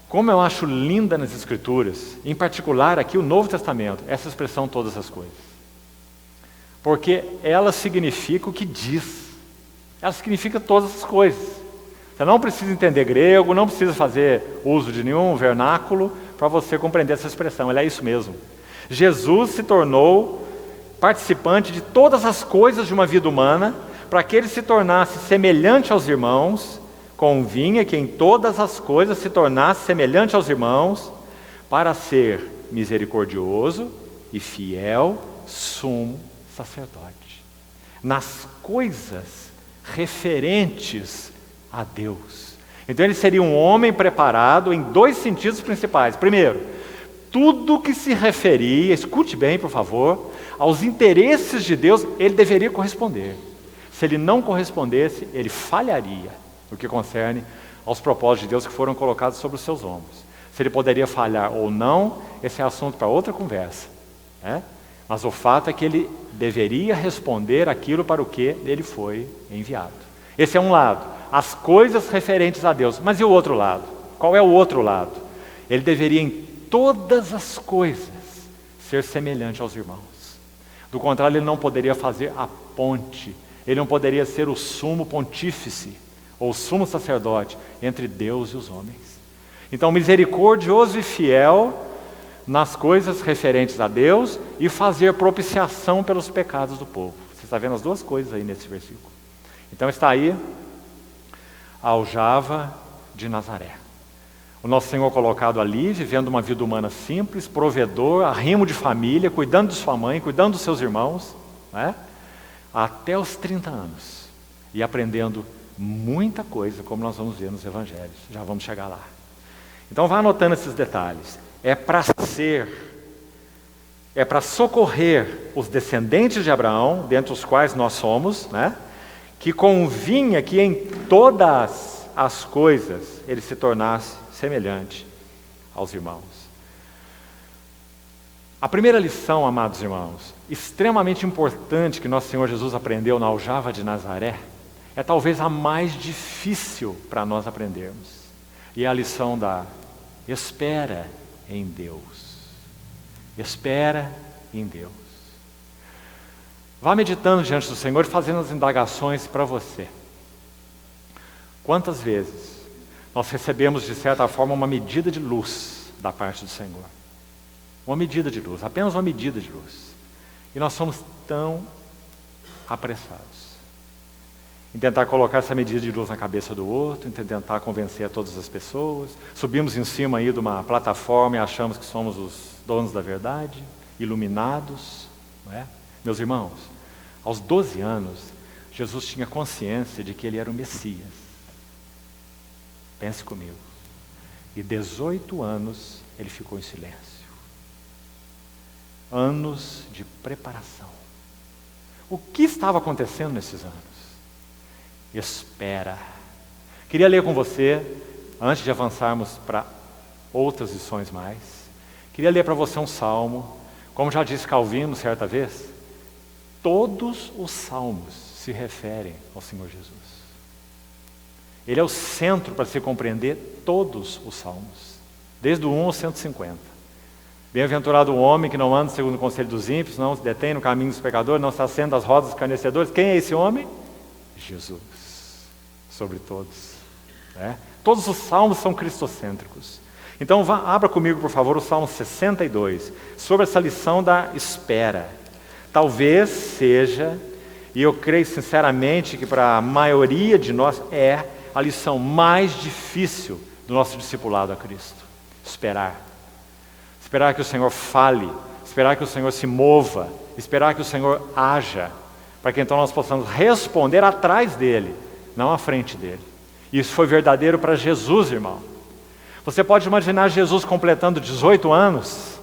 como eu acho linda nas Escrituras, em particular aqui o Novo Testamento, essa expressão todas as coisas. Porque ela significa o que diz. Ela significa todas as coisas. Você não precisa entender grego, não precisa fazer uso de nenhum vernáculo para você compreender essa expressão. Ela é isso mesmo. Jesus se tornou participante de todas as coisas de uma vida humana, para que ele se tornasse semelhante aos irmãos. Convinha que em todas as coisas se tornasse semelhante aos irmãos, para ser misericordioso e fiel sumo sacerdote nas coisas referentes a Deus. Então ele seria um homem preparado em dois sentidos principais. Primeiro, tudo que se referia, escute bem por favor, aos interesses de Deus, ele deveria corresponder. Se ele não correspondesse, ele falharia no que concerne aos propósitos de Deus que foram colocados sobre os seus ombros. Se ele poderia falhar ou não, esse é assunto para outra conversa, né? Mas o fato é que ele deveria responder aquilo para o que ele foi enviado. Esse é um lado, as coisas referentes a Deus. Mas e o outro lado? Qual é o outro lado? Ele deveria em todas as coisas ser semelhante aos irmãos. Do contrário, ele não poderia fazer a ponte, ele não poderia ser o sumo pontífice, ou sumo sacerdote, entre Deus e os homens. Então, misericordioso e fiel nas coisas referentes a Deus e fazer propiciação pelos pecados do povo. Você está vendo as duas coisas aí nesse versículo. Então está aí a aljava de Nazaré. O nosso Senhor colocado ali, vivendo uma vida humana simples, provedor, arrimo de família, cuidando de sua mãe, cuidando dos seus irmãos, né? Até os 30 anos. E aprendendo muita coisa, como nós vamos ver nos evangelhos. Já vamos chegar lá. Então vá anotando esses detalhes. É para socorrer os descendentes de Abraão, dentre os quais nós somos, né? Que convinha que em todas as coisas ele se tornasse semelhante aos irmãos. A primeira lição, amados irmãos, extremamente importante que nosso Senhor Jesus aprendeu na aljava de Nazaré, é talvez a mais difícil para nós aprendermos. E é a lição da espera em Deus. Espera em Deus. Vá meditando diante do Senhor e fazendo as indagações para você. Quantas vezes nós recebemos, de certa forma, uma medida de luz da parte do Senhor? Uma medida de luz, apenas uma medida de luz. E nós somos tão apressados em tentar colocar essa medida de luz na cabeça do outro, em tentar convencer a todas as pessoas. Subimos em cima aí de uma plataforma e achamos que somos os donos da verdade, iluminados, não é? Meus irmãos, aos 12 anos, Jesus tinha consciência de que ele era o Messias. Pense comigo. E 18 anos ele ficou em silêncio. Anos de preparação. O que estava acontecendo nesses anos? Espera. Queria ler com você, antes de avançarmos para outras lições mais, queria ler para você um salmo, Como já disse Calvino certa vez, todos os salmos se referem ao Senhor Jesus. Ele é o centro para se compreender todos os salmos, desde o 1 ao 150. Bem-aventurado o homem que não anda segundo o conselho dos ímpios, não se detém no caminho dos pecadores, não se assenta às rodas dos escarnecedores. Quem é esse homem? Jesus, sobre todos. Todos os salmos são cristocêntricos. Então abra comigo, por favor, o Salmo 62, sobre essa lição da espera. Talvez seja, e eu creio sinceramente que para a maioria de nós é a lição mais difícil do nosso discipulado a Cristo. Esperar. Esperar que o Senhor fale, esperar que o Senhor se mova, esperar que o Senhor haja, para que então nós possamos responder atrás dele, não à frente dele. Isso foi verdadeiro para Jesus, irmão. Você pode imaginar Jesus completando 18 anos,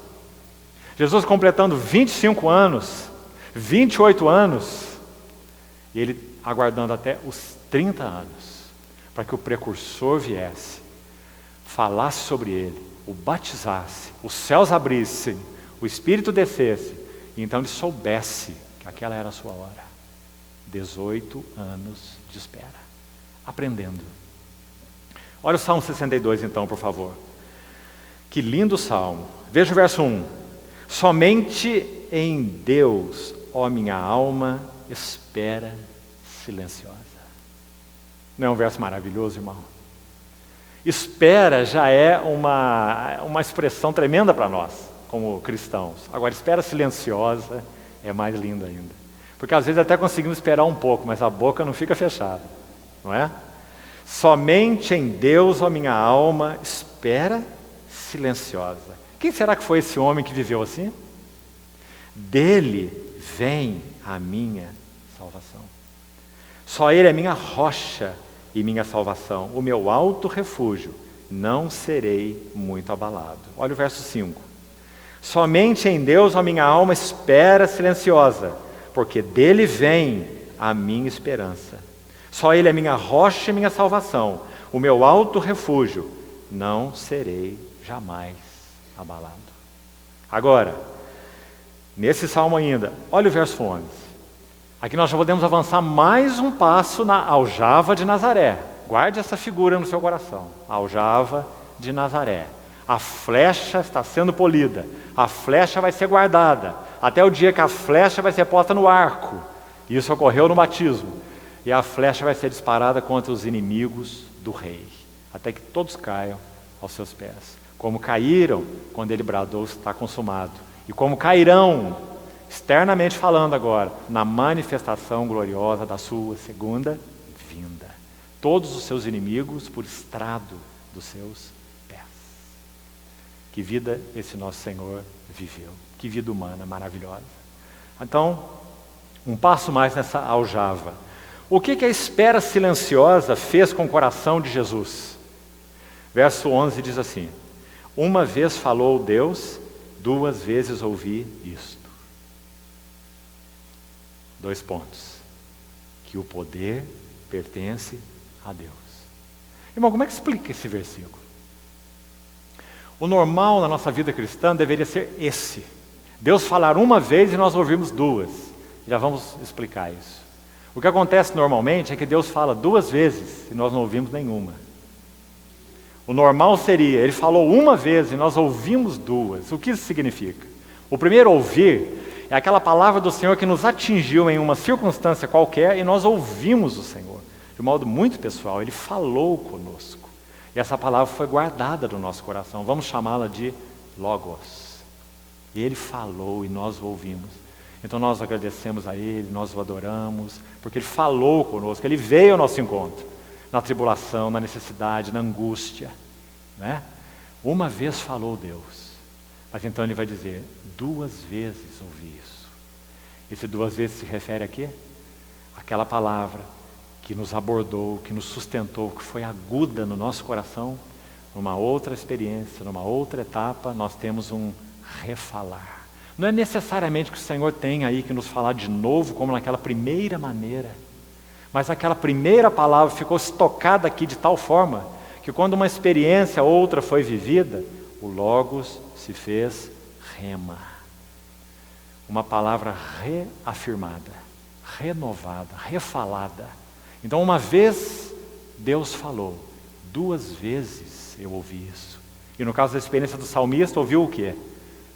Jesus completando 25 anos, 28 anos, e ele aguardando até os 30 anos, para que o precursor viesse, falasse sobre ele, o batizasse, os céus abrissem, o Espírito descesse, e então ele soubesse que aquela era a sua hora. 18 anos de espera, aprendendo. Olha o Salmo 62 então, por favor. Que lindo salmo. Veja o verso 1. Somente em Deus, ó minha alma, espera silenciosa. Não é um verso maravilhoso, irmão? Espera já é uma expressão tremenda para nós, como cristãos. Agora, espera silenciosa é mais linda ainda. Porque às vezes até conseguimos esperar um pouco, mas a boca não fica fechada, não é? Somente em Deus, ó minha alma, espera silenciosa. Quem será que foi esse homem que viveu assim? Dele vem a minha salvação. Só Ele é minha rocha e minha salvação, o meu alto refúgio, não serei muito abalado. Olha o verso 5. Somente em Deus a minha alma espera silenciosa, porque dele vem a minha esperança. Só Ele é minha rocha e minha salvação, o meu alto refúgio, não serei jamais abalado. Agora, nesse salmo ainda, olha o verso 11. Aqui nós já podemos avançar mais um passo na aljava de Nazaré. Guarde essa figura no seu coração. A aljava de Nazaré. A flecha está sendo polida. A flecha vai ser guardada. Até o dia que a flecha vai ser posta no arco. Isso ocorreu no batismo. E a flecha vai ser disparada contra os inimigos do rei. Até que todos caiam aos seus pés. Como caíram quando ele bradou, está consumado. E como cairão, externamente falando agora, na manifestação gloriosa da sua segunda vinda. Todos os seus inimigos por estrado dos seus pés. Que vida esse nosso Senhor viveu. Que vida humana maravilhosa. Então, um passo mais nessa aljava. O que a espera silenciosa fez com o coração de Jesus? Verso 11 diz assim: uma vez falou Deus, 2 vezes ouvi isto. 2 pontos. Que o poder pertence a Deus. Irmão, como é que explica esse versículo? O normal na nossa vida cristã deveria ser esse. Deus falar uma vez e nós ouvirmos 2. Já vamos explicar isso. O que acontece normalmente é que Deus fala 2 vezes e nós não ouvimos nenhuma. O normal seria, Ele falou uma vez e nós ouvimos 2. O que isso significa? O primeiro ouvir é aquela palavra do Senhor que nos atingiu em uma circunstância qualquer e nós ouvimos o Senhor. De modo muito pessoal, Ele falou conosco. E essa palavra foi guardada no nosso coração. Vamos chamá-la de Logos. E Ele falou e nós o ouvimos. Então nós agradecemos a Ele, nós o adoramos, porque Ele falou conosco, Ele veio ao nosso encontro, na tribulação, na necessidade, na angústia. Né? Uma vez falou Deus, mas então Ele vai dizer, 2 vezes ouvi isso. Esse 2 vezes se refere a quê? Aquela palavra que nos abordou, que nos sustentou, que foi aguda no nosso coração, numa outra experiência, numa outra etapa, nós temos um refalar. Não é necessariamente que o Senhor tenha aí que nos falar de novo, como naquela primeira maneira, mas aquela primeira palavra ficou estocada aqui de tal forma, que quando uma experiência outra foi vivida, o Logos se fez rema. uma palavra reafirmada, renovada, refalada. Então, uma vez Deus falou, 2 vezes eu ouvi isso. E no caso da experiência do salmista, ouviu o quê?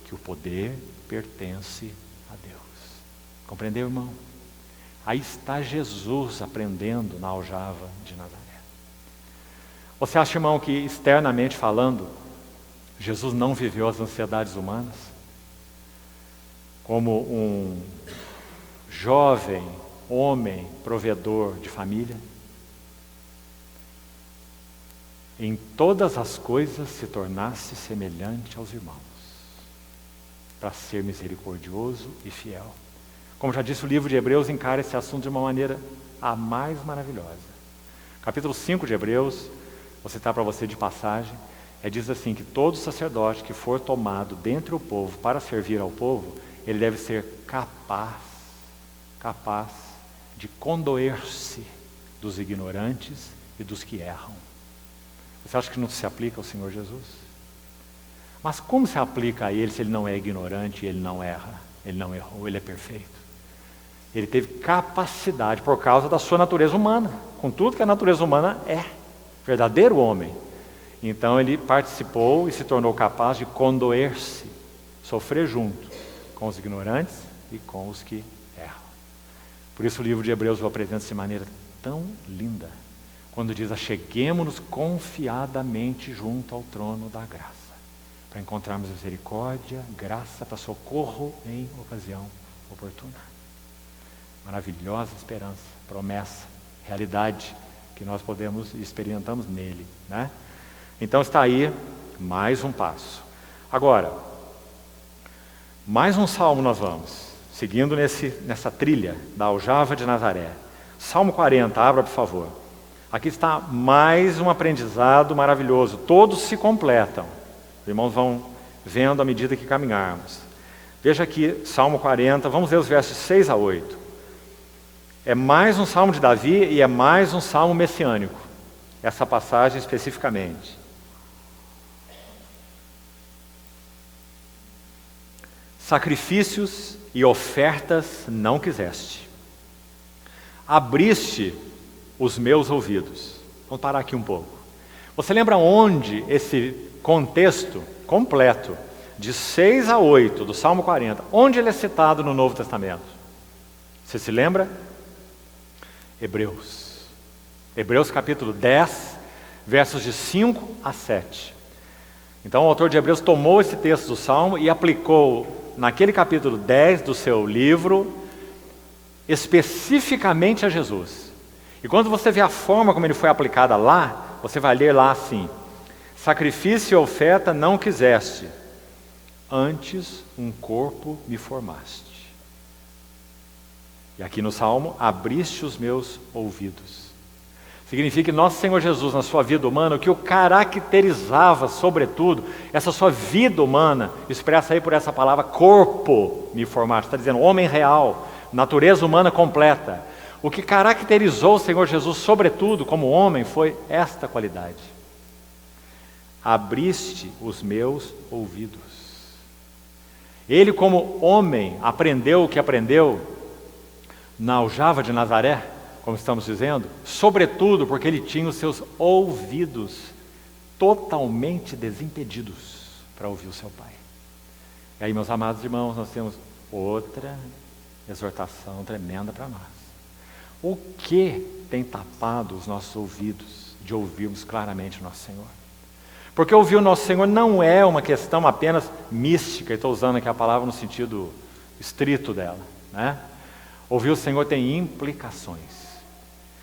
Que o poder pertence a Deus. Compreendeu, irmão? Aí está Jesus aprendendo na aljava de Nazaré. Você acha, irmão, que externamente falando, Jesus não viveu as ansiedades humanas? Como um jovem homem provedor de família? Em todas as coisas se tornasse semelhante aos irmãos, para ser misericordioso e fiel. Como já disse, o livro de Hebreus encara esse assunto de uma maneira a mais maravilhosa. Capítulo 5 de Hebreus, vou citar para você de passagem, diz assim, que todo sacerdote que for tomado dentre o povo para servir ao povo, ele deve ser capaz de condoer-se dos ignorantes e dos que erram. Você acha que não se aplica ao Senhor Jesus? Mas como se aplica a Ele se Ele não é ignorante, Ele não erra, Ele não errou, Ele é perfeito? Ele teve capacidade por causa da sua natureza humana, com tudo que a natureza humana é, verdadeiro homem. Então ele participou e se tornou capaz de condoer-se, sofrer junto com os ignorantes e com os que erram. Por isso o livro de Hebreus o apresenta de maneira tão linda, quando diz: acheguemo-nos confiadamente junto ao trono da graça, para encontrarmos misericórdia, graça para socorro em ocasião oportuna. Maravilhosa esperança, promessa, realidade que nós podemos e experimentamos nele, né? Então está aí mais um passo. Agora, mais um salmo nós vamos, seguindo nessa trilha da aljava de Nazaré. Salmo 40, abra por favor. Aqui está mais um aprendizado maravilhoso, todos se completam. Os irmãos vão vendo à medida que caminharmos. Veja aqui, Salmo 40, vamos ver os versos 6 a 8. É mais um salmo de Davi e é mais um salmo messiânico, essa passagem especificamente. Sacrifícios e ofertas não quiseste, abriste os meus ouvidos. Vamos parar aqui um pouco. Você lembra onde esse contexto completo, de 6 a 8 do Salmo 40, onde ele é citado no Novo Testamento? Você se lembra? Hebreus capítulo 10, versos de 5 a 7. Então o autor de Hebreus tomou esse texto do Salmo e aplicou naquele capítulo 10 do seu livro, especificamente a Jesus. E quando você vê a forma como ele foi aplicada lá, você vai ler lá assim: sacrifício e oferta não quiseste, antes um corpo me formaste. E aqui no Salmo, abriste os meus ouvidos. Significa que nosso Senhor Jesus, na sua vida humana, o que o caracterizava, sobretudo, essa sua vida humana, expressa aí por essa palavra, corpo me formaste. Está dizendo, homem real, natureza humana completa. O que caracterizou o Senhor Jesus, sobretudo, como homem, foi esta qualidade. Abriste os meus ouvidos. Ele, como homem, aprendeu o que aprendeu na aljava de Nazaré, como estamos dizendo, sobretudo porque ele tinha os seus ouvidos totalmente desimpedidos para ouvir o seu Pai. E aí, meus amados irmãos, nós temos outra exortação tremenda para nós. O que tem tapado os nossos ouvidos de ouvirmos claramente o nosso Senhor? Porque ouvir o nosso Senhor não é uma questão apenas mística, e estou usando aqui a palavra no sentido estrito dela, né? Ouvir o Senhor tem implicações.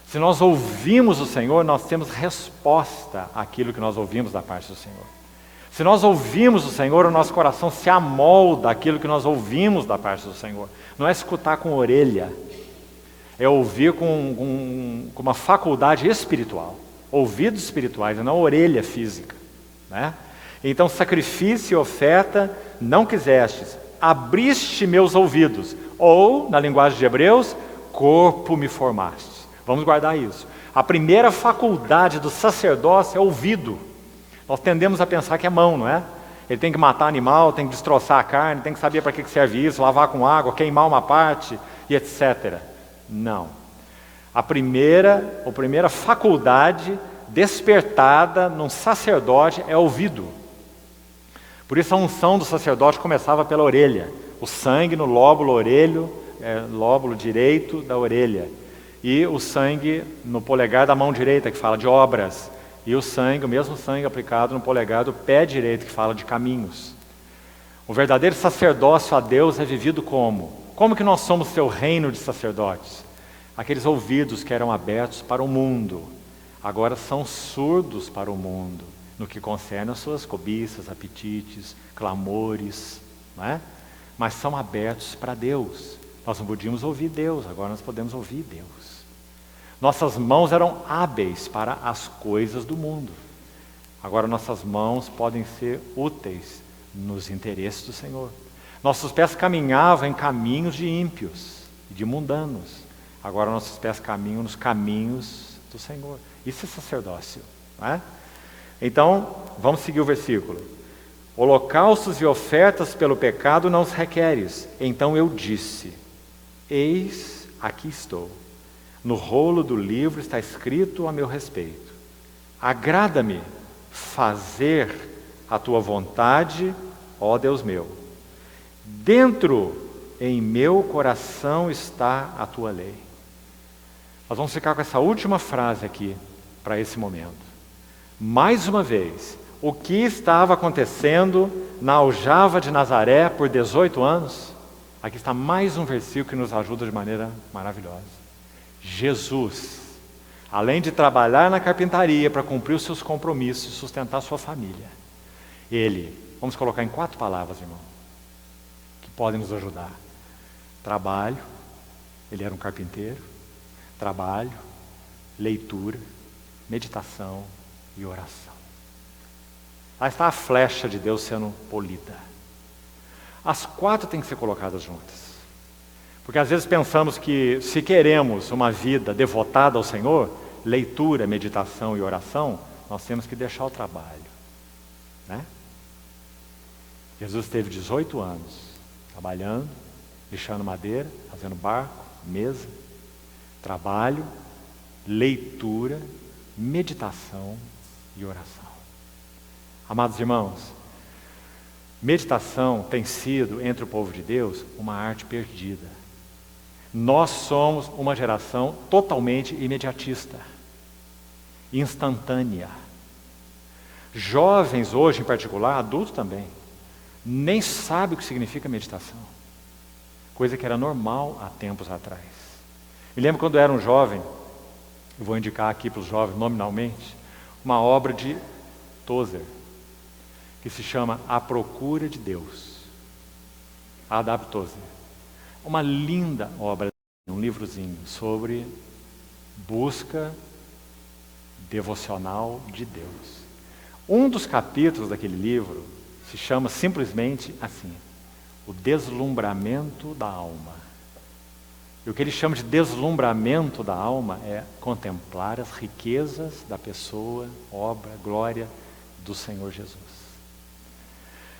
Se nós ouvimos o Senhor, nós temos resposta àquilo que nós ouvimos da parte do Senhor. Se nós ouvimos o Senhor, o nosso coração se amolda àquilo que nós ouvimos da parte do Senhor. Não é escutar com orelha, é ouvir com uma faculdade espiritual, ouvidos espirituais, não orelha física, né? Então, sacrifício e oferta não quisestes, abriste meus ouvidos. Ou, na linguagem de Hebreus, corpo me formaste. Vamos guardar isso. A primeira faculdade do sacerdócio é ouvido. Nós tendemos a pensar que é mão, não é? Ele tem que matar animal, tem que destroçar a carne, tem que saber para que serve isso, lavar com água, queimar uma parte e etc. Não. A primeira faculdade despertada num sacerdote é ouvido. Por isso a unção do sacerdote começava pela orelha. O sangue no lóbulo direito da orelha. E o sangue no polegar da mão direita, que fala de obras. E o mesmo sangue aplicado no polegar do pé direito, que fala de caminhos. O verdadeiro sacerdócio a Deus é vivido como? Como que nós somos seu reino de sacerdotes? Aqueles ouvidos que eram abertos para o mundo, agora são surdos para o mundo, no que concerne as suas cobiças, apetites, clamores, não é? Mas são abertos para Deus. Nós não podíamos ouvir Deus, agora nós podemos ouvir Deus. Nossas mãos eram hábeis para as coisas do mundo. Agora nossas mãos podem ser úteis nos interesses do Senhor. Nossos pés caminhavam em caminhos de ímpios e de mundanos. Agora nossos pés caminham nos caminhos do Senhor. Isso é sacerdócio, não é? Então, vamos seguir o versículo. Holocaustos e ofertas pelo pecado não os requeres. Então eu disse, eis, aqui estou. No rolo do livro está escrito a meu respeito. Agrada-me fazer a tua vontade, ó Deus meu. Dentro em meu coração está a tua lei. Nós vamos ficar com essa última frase aqui para esse momento. Mais uma vez, o que estava acontecendo na aljava de Nazaré por 18 anos? Aqui está mais um versículo que nos ajuda de maneira maravilhosa. Jesus, além de trabalhar na carpintaria para cumprir os seus compromissos e sustentar a sua família, ele, vamos colocar em 4 palavras, irmão, que podem nos ajudar. Trabalho, ele era um carpinteiro, trabalho, leitura, meditação e oração. Lá está a flecha de Deus sendo polida. As 4 têm que ser colocadas juntas. Porque às vezes pensamos que se queremos uma vida devotada ao Senhor, leitura, meditação e oração, nós temos que deixar o trabalho, né? Jesus teve 18 anos trabalhando, lixando madeira, fazendo barco, mesa, trabalho, leitura, meditação e oração. Amados irmãos, meditação tem sido, entre o povo de Deus, uma arte perdida. Nós somos uma geração totalmente imediatista, instantânea. Jovens hoje, em particular, adultos também, nem sabem o que significa meditação. Coisa que era normal há tempos atrás. Me lembro quando eu era um jovem, eu vou indicar aqui para os jovens nominalmente, uma obra de Tozer, que se chama A Procura de Deus. A.W. Tozer. Uma linda obra, um livrozinho sobre busca devocional de Deus. Um dos capítulos daquele livro se chama simplesmente assim, o deslumbramento da alma. E o que ele chama de deslumbramento da alma é contemplar as riquezas da pessoa, obra, glória do Senhor Jesus.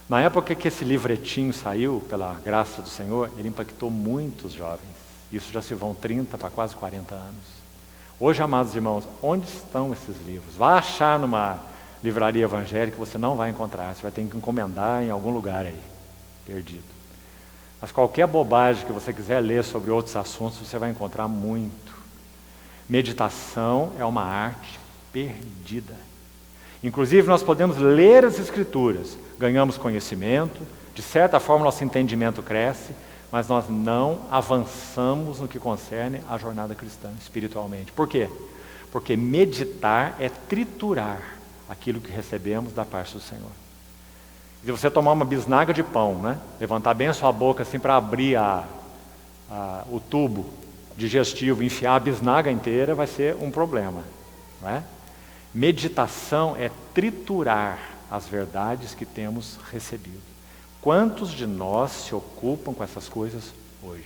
Na época que esse livretinho saiu, pela graça do Senhor, ele impactou muitos jovens. Isso já se vão 30 para quase 40 anos. Hoje, amados irmãos, onde estão esses livros? Vá achar numa livraria evangélica, você não vai encontrar. Você vai ter que encomendar em algum lugar aí, perdido. Mas qualquer bobagem que você quiser ler sobre outros assuntos, você vai encontrar muito. Meditação é uma arte perdida. Inclusive, nós podemos ler as Escrituras, ganhamos conhecimento, de certa forma nosso entendimento cresce, mas nós não avançamos no que concerne a jornada cristã, espiritualmente. Por quê? Porque meditar é triturar aquilo que recebemos da parte do Senhor. Se você tomar uma bisnaga de pão, né? Levantar bem a sua boca assim para abrir o tubo digestivo, enfiar a bisnaga inteira, vai ser um problema, não é? Meditação é triturar as verdades que temos recebido. Quantos de nós se ocupam com essas coisas hoje?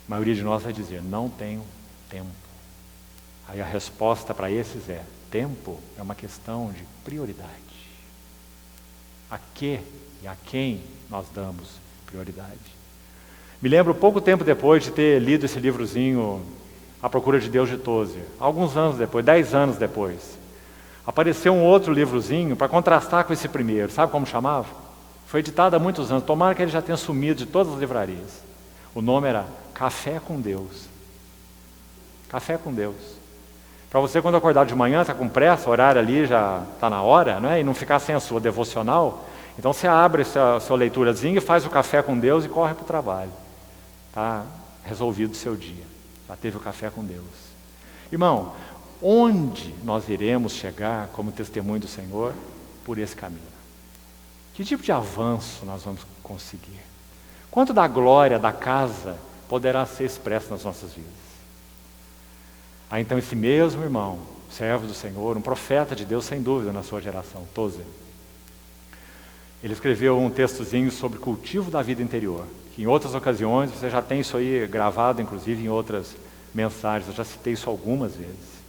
A maioria de nós vai dizer, não tenho tempo. Aí a resposta para esses é, tempo é uma questão de prioridade. a que e a quem nós damos prioridade. Me lembro pouco tempo depois de ter lido esse livrozinho A Procura de Deus de Tozer, alguns anos depois, 10 anos depois, apareceu um outro livrozinho para contrastar com esse primeiro. Sabe como chamava? Foi editado há muitos anos, tomara que ele já tenha sumido de todas as livrarias. O nome era Café com Deus. Café com Deus. Para você, quando acordar de manhã, está com pressa, o horário ali já está na hora, né? E não ficar sem a sua devocional, então você abre a sua leiturazinha e faz o café com Deus e corre para o trabalho. Está resolvido o seu dia. Já teve o café com Deus. Irmão, onde nós iremos chegar como testemunho do Senhor? Por esse caminho. Que tipo de avanço nós vamos conseguir? Quanto da glória da casa poderá ser expresso nas nossas vidas? Então esse mesmo irmão, servo do Senhor, um profeta de Deus sem dúvida na sua geração, Tozer, ele escreveu um textozinho sobre cultivo da vida interior, que em outras ocasiões, você já tem isso aí gravado, inclusive em outras mensagens, eu já citei isso algumas vezes.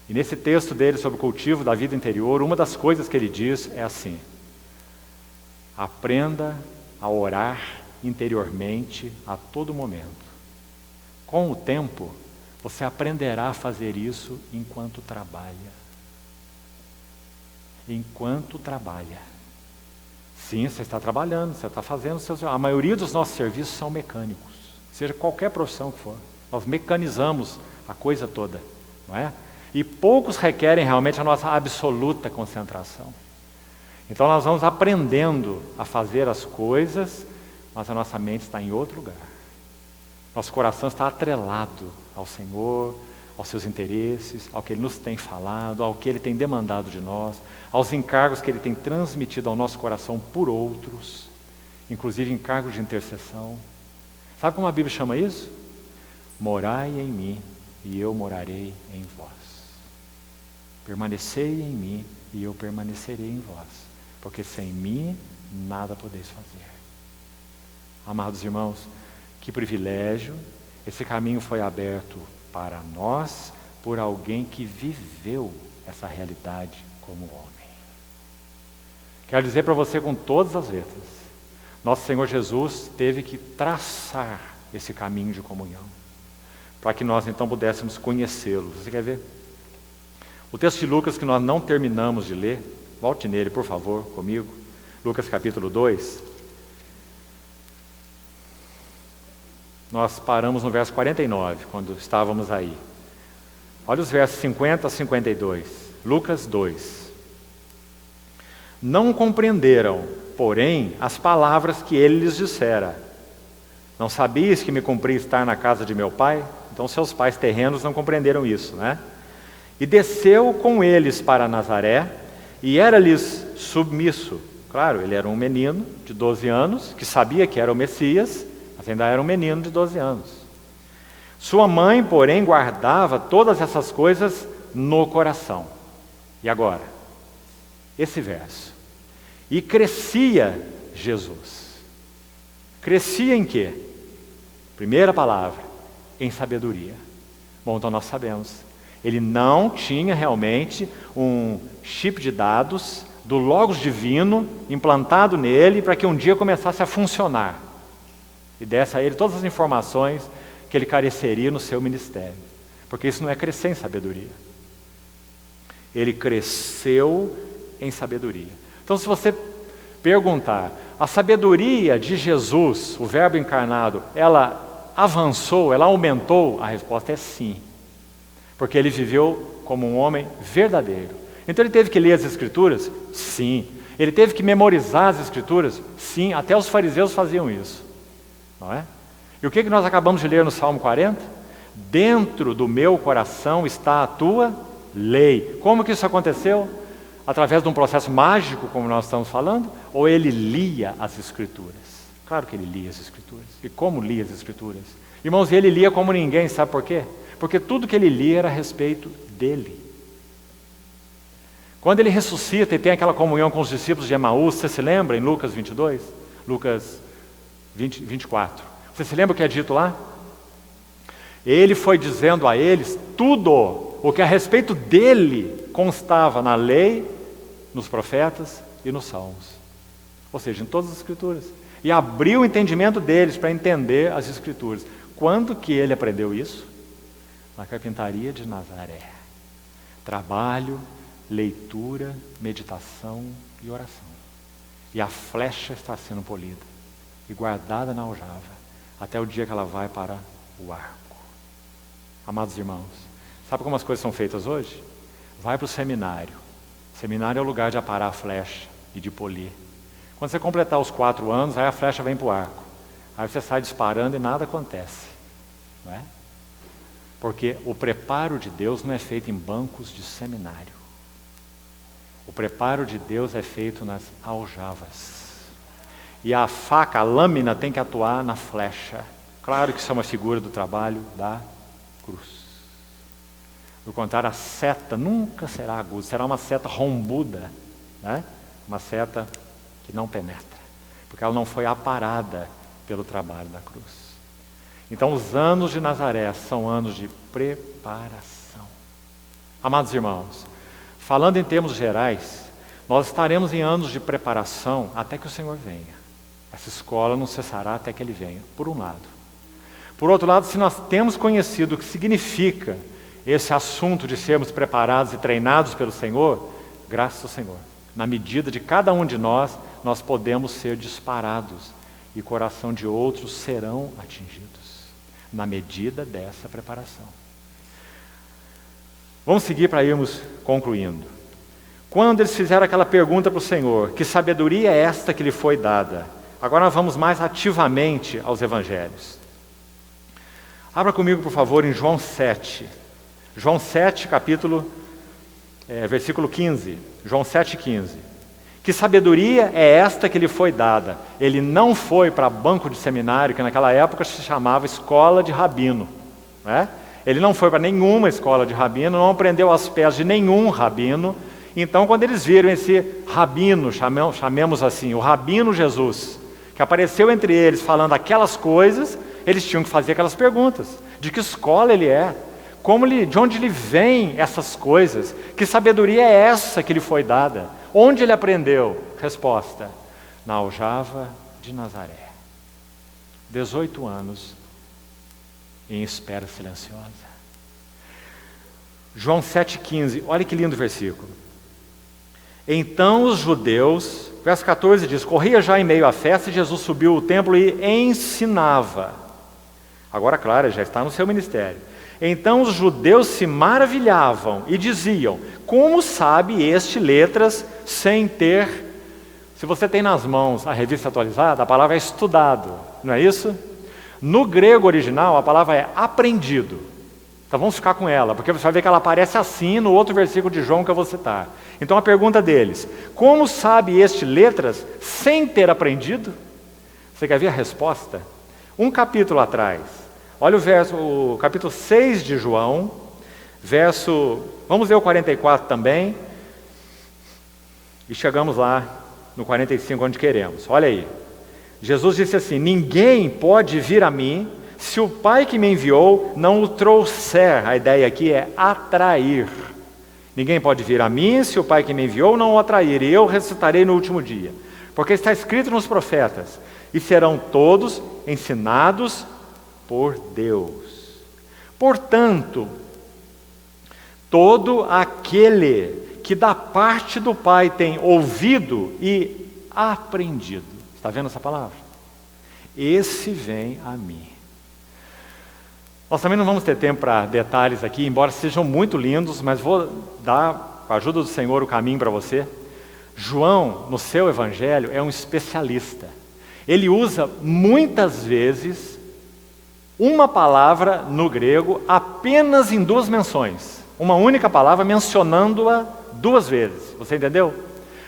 E nesse texto dele sobre o cultivo da vida interior, uma das coisas que ele diz é assim: aprenda a orar interiormente a todo momento. Com o tempo, você aprenderá a fazer isso enquanto trabalha. Enquanto trabalha. Sim, você está trabalhando, você está fazendo seus... A maioria dos nossos serviços são mecânicos, seja qualquer profissão que for. Nós mecanizamos a coisa toda, não é? E poucos requerem realmente a nossa absoluta concentração. Então nós vamos aprendendo a fazer as coisas, mas a nossa mente está em outro lugar. Nosso coração está atrelado ao Senhor, aos seus interesses, ao que Ele nos tem falado, ao que Ele tem demandado de nós, aos encargos que Ele tem transmitido ao nosso coração por outros, inclusive encargos de intercessão. Sabe como a Bíblia chama isso? Morai em mim e eu morarei em vós. Permanecei em mim e eu permanecerei em vós, porque sem mim nada podeis fazer. Amados irmãos, que privilégio, esse caminho foi aberto para nós por alguém que viveu essa realidade como homem. Quero dizer para você com todas as letras, nosso Senhor Jesus teve que traçar esse caminho de comunhão, para que nós então pudéssemos conhecê-lo. Você quer ver? O texto de Lucas que nós não terminamos de ler, volte nele por favor comigo, Lucas capítulo 2. Nós paramos no verso 49, quando estávamos aí. Olha os versos 50 a 52. Lucas 2. Não compreenderam, porém, as palavras que ele lhes dissera. Não sabias que me cumpria estar na casa de meu pai? Então seus pais terrenos não compreenderam isso, né? E desceu com eles para Nazaré, e era-lhes submisso. Claro, ele era um menino de 12 anos, que sabia que era o Messias, mas ainda era um menino de 12 anos. Sua mãe, porém, guardava todas essas coisas no coração. E agora? Esse verso. E crescia Jesus. Crescia em quê? Primeira palavra, em sabedoria. Bom, então nós sabemos. Ele não tinha realmente um chip de dados do Logos divino implantado nele para que um dia começasse a funcionar. E desse a ele todas as informações que ele careceria no seu ministério. Porque isso não é crescer em sabedoria. Ele cresceu em sabedoria. Então se você perguntar, a sabedoria de Jesus, o Verbo encarnado, ela avançou, ela aumentou? A resposta é sim. Porque ele viveu como um homem verdadeiro. Então ele teve que ler as Escrituras? Sim. Ele teve que memorizar as Escrituras? Sim. Até os fariseus faziam isso. Não é? E o que nós acabamos de ler no Salmo 40? Dentro do meu coração está a tua lei. Como que isso aconteceu? Através de um processo mágico, como nós estamos falando? Ou ele lia as Escrituras? Claro que ele lia as Escrituras. E como lia as Escrituras? Irmãos, ele lia como ninguém, sabe por quê? Porque tudo que ele lia era a respeito dele. Quando ele ressuscita e tem aquela comunhão com os discípulos de Emaús, você se lembra em Lucas 22? Lucas 24. Você se lembra o que é dito lá? Ele foi dizendo a eles tudo o que a respeito dele constava na lei, nos profetas e nos salmos. ou seja, em todas as Escrituras. E abriu o entendimento deles para entender as Escrituras. Quando que ele aprendeu isso? Na carpintaria de Nazaré. Trabalho, leitura, meditação e oração. E a flecha está sendo polida e guardada na aljava até o dia que ela vai para o arco. Amados irmãos, sabe como as coisas são feitas hoje? Vai para o seminário. Seminário é o lugar de aparar a flecha e de polir. Quando você completar os 4 anos, aí a flecha vem para o arco. Aí você sai disparando e nada acontece. Não é? Porque o preparo de Deus não é feito em bancos de seminário. O preparo de Deus é feito nas aljavas. E a faca, a lâmina, tem que atuar na flecha. Claro que isso é uma figura do trabalho da cruz. Do contrário, a seta nunca será aguda, será uma seta rombuda, né? Uma seta que não penetra, porque ela não foi aparada pelo trabalho da cruz. Então, os anos de Nazaré são anos de preparação. Amados irmãos, falando em termos gerais, nós estaremos em anos de preparação até que o Senhor venha. Essa escola não cessará até que Ele venha, por um lado. Por outro lado, se nós temos conhecido o que significa esse assunto de sermos preparados e treinados pelo Senhor, graças ao Senhor, na medida de cada um de nós, nós podemos ser disparados e o coração de outros serão atingidos, na medida dessa preparação. Vamos seguir para irmos concluindo. Quando eles fizeram aquela pergunta para o Senhor, que sabedoria é esta que lhe foi dada? Agora nós vamos mais ativamente aos evangelhos. Abra comigo, por favor, em João 7. João 7, versículo 15. João 7, 15. Que sabedoria é esta que lhe foi dada? Ele não foi para banco de seminário, que naquela época se chamava escola de rabino. Né? Ele não foi para nenhuma escola de rabino, não aprendeu aos pés de nenhum rabino. Então, quando eles viram esse rabino, chamemos assim, o rabino Jesus, que apareceu entre eles falando aquelas coisas, eles tinham que fazer aquelas perguntas. De que escola ele é? De onde lhe vêm essas coisas? Que sabedoria é essa que lhe foi dada? Onde ele aprendeu? Resposta: na aljava de Nazaré. 18 anos em espera silenciosa. João 7,15, olha que lindo versículo. Então os judeus, verso 14 diz, corria já em meio à festa e Jesus subiu ao templo e ensinava. Agora, claro, já está no seu ministério. Então os judeus se maravilhavam e diziam, como sabe este letras sem ter... Se você tem nas mãos a revista atualizada, a palavra é estudado, não é isso? No grego original, a palavra é aprendido. Então vamos ficar com ela, porque você vai ver que ela aparece assim no outro versículo de João que eu vou citar. Então a pergunta deles, como sabe este letras sem ter aprendido? Você quer ver a resposta? Um capítulo atrás, olha o capítulo 6 de João, vamos ver o 44 também, e chegamos lá no 45 onde queremos. Olha aí, Jesus disse assim, ninguém pode vir a mim se o Pai que me enviou não o trouxer. A ideia aqui é atrair. Ninguém pode vir a mim se o Pai que me enviou não o atrair, e eu ressuscitarei no último dia. Porque está escrito nos profetas, e serão todos ensinados por Deus. Portanto, todo aquele que da parte do Pai tem ouvido e aprendido, está vendo essa palavra? Esse vem a mim. Nós também não vamos ter tempo para detalhes aqui, embora sejam muito lindos, mas vou dar, com a ajuda do Senhor, o caminho para você. João, no seu evangelho, é um especialista. Ele usa muitas vezes uma palavra no grego apenas em 2 menções. Uma única palavra mencionando-a 2 vezes. Você entendeu?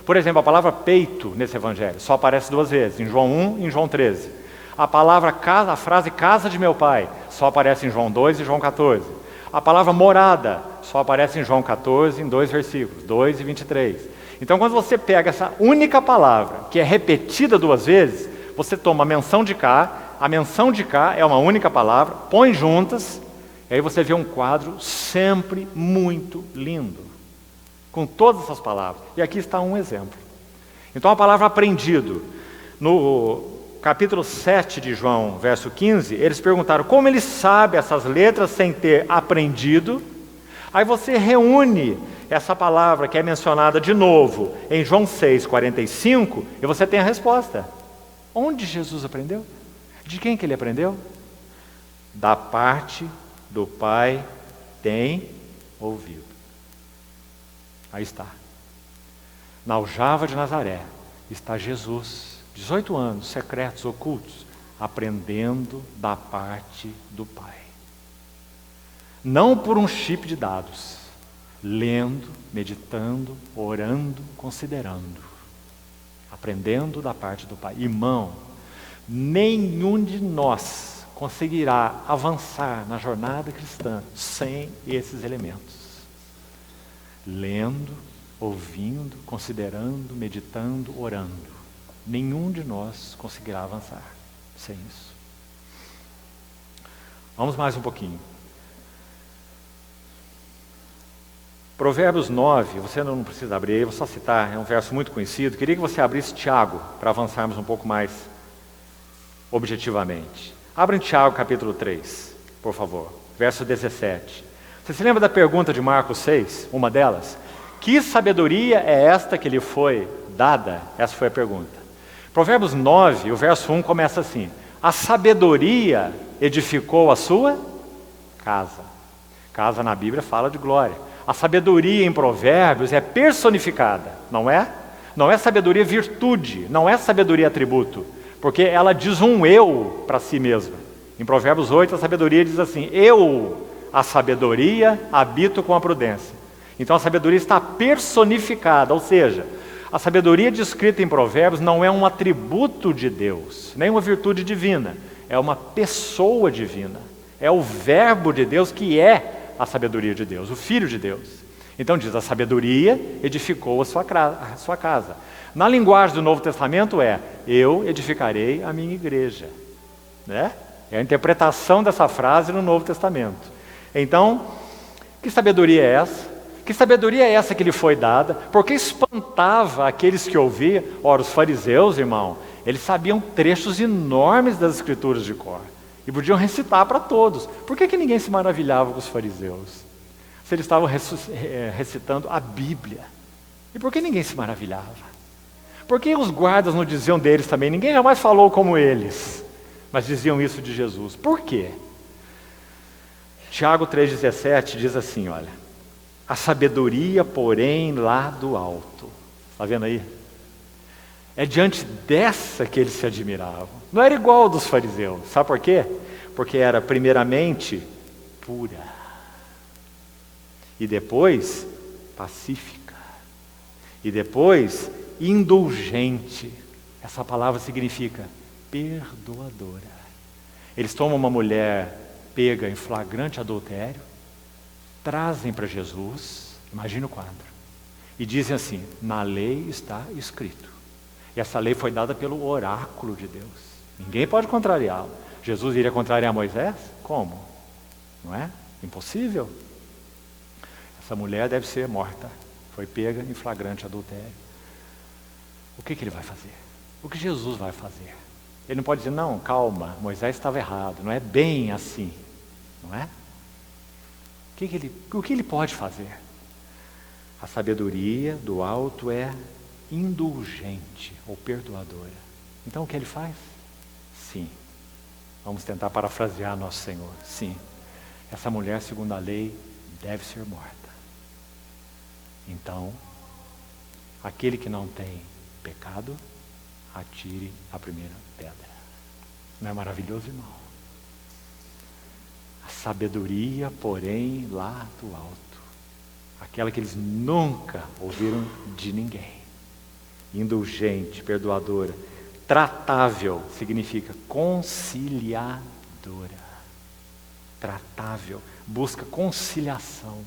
Por exemplo, a palavra peito nesse evangelho só aparece 2 vezes, em João 1 e em João 13. A palavra casa, a frase casa de meu pai, só aparece em João 2 e João 14. A palavra morada só aparece em João 14, em 2 versículos, 2 e 23. Então, quando você pega essa única palavra, que é repetida 2 vezes, você toma a menção de cá é uma única palavra, põe juntas, e aí você vê um quadro sempre muito lindo, com todas essas palavras. E aqui está um exemplo. Então, a palavra aprendido No capítulo 7 de João, verso 15, eles perguntaram como ele sabe essas letras sem ter aprendido. Aí você reúne essa palavra que é mencionada de novo em João 6,45 e você tem a resposta. Onde Jesus aprendeu? De quem que ele aprendeu? Da parte do Pai tem ouvido. Aí está. Na aljava de Nazaré está Jesus, 18 anos, secretos, ocultos, aprendendo da parte do Pai. Não por um chip de dados, lendo, meditando, orando, considerando, aprendendo da parte do Pai. Irmão, nenhum de nós conseguirá avançar na jornada cristã sem esses elementos. Lendo, ouvindo, considerando, meditando, orando. Nenhum de nós conseguirá avançar sem isso. Vamos mais um pouquinho. Provérbios 9, você não precisa abrir, eu vou só citar, é um verso muito conhecido. Queria que você abrisse Tiago, para avançarmos um pouco mais objetivamente. Abra em Tiago capítulo 3, por favor, verso 17. Você se lembra da pergunta de Marcos 6, uma delas? Que sabedoria é esta que lhe foi dada? Essa foi a pergunta. Provérbios 9, o verso 1 começa assim: a sabedoria edificou a sua casa. Casa na Bíblia fala de glória. A sabedoria em Provérbios é personificada, não é? Não é sabedoria virtude, não é sabedoria atributo, porque ela diz um eu para si mesma. Em Provérbios 8 a sabedoria diz assim: eu, a sabedoria, habito com a prudência. Então a sabedoria está personificada, ou seja, a sabedoria descrita em Provérbios não é um atributo de Deus, nem uma virtude divina, é uma pessoa divina, é o verbo de Deus que é a sabedoria de Deus, o Filho de Deus. Então diz, a sabedoria edificou a sua casa. Na linguagem do Novo Testamento eu edificarei a minha igreja. Né? É a interpretação dessa frase no Novo Testamento. Então, que sabedoria é essa? Que sabedoria é essa que lhe foi dada? Porque espantava aqueles que ouviam. Ora, os fariseus, irmão, eles sabiam trechos enormes das Escrituras de cor. E podiam recitar para todos. Por que ninguém se maravilhava com os fariseus? Se eles estavam recitando a Bíblia. E por que ninguém se maravilhava? Por que os guardas não diziam deles também? Ninguém jamais falou como eles. Mas diziam isso de Jesus. Por quê? Tiago 3,17 diz assim, olha. A sabedoria, porém, lá do alto. Está vendo aí? É diante dessa que eles se admiravam. Não era igual ao dos fariseus. Sabe por quê? Porque era primeiramente pura. E depois pacífica. E depois indulgente. Essa palavra significa perdoadora. Eles tomam uma mulher pega em flagrante adultério, trazem para Jesus, imagina o quadro, e dizem assim, na lei está escrito. E essa lei foi dada pelo oráculo de Deus. Ninguém pode contrariá-lo. Jesus iria contrariar Moisés? Como? Não é? Impossível. Essa mulher deve ser morta. Foi pega em flagrante adultério. O que ele vai fazer? O que Jesus vai fazer? Ele não pode dizer, não, calma, Moisés estava errado. Não é bem assim. Não é? O que ele pode fazer? A sabedoria do alto é indulgente ou perdoadora. Então o que ele faz? Sim. Vamos tentar parafrasear nosso Senhor. Sim. Essa mulher, segundo a lei, deve ser morta. Então, aquele que não tem pecado, atire a primeira pedra. Não é maravilhoso, irmão? A sabedoria, porém, lá do alto. Aquela que eles nunca ouviram de ninguém. Indulgente, perdoadora. Tratável significa conciliadora. Tratável, busca conciliação.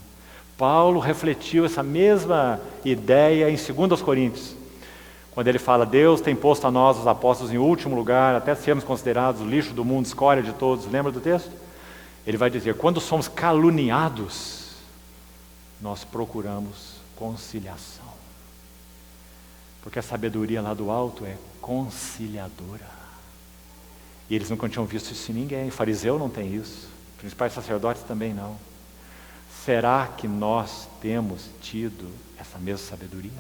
Paulo refletiu essa mesma ideia em 2 Coríntios, quando ele fala, Deus tem posto a nós, os apóstolos, em último lugar, até sermos considerados o lixo do mundo, escória de todos. Lembra do texto? Ele vai dizer, quando somos caluniados, nós procuramos conciliação. Porque a sabedoria lá do alto é conciliadora. E eles nunca tinham visto isso em ninguém. O fariseu não tem isso. Os principais sacerdotes também não. Será que nós temos tido essa mesma sabedoria?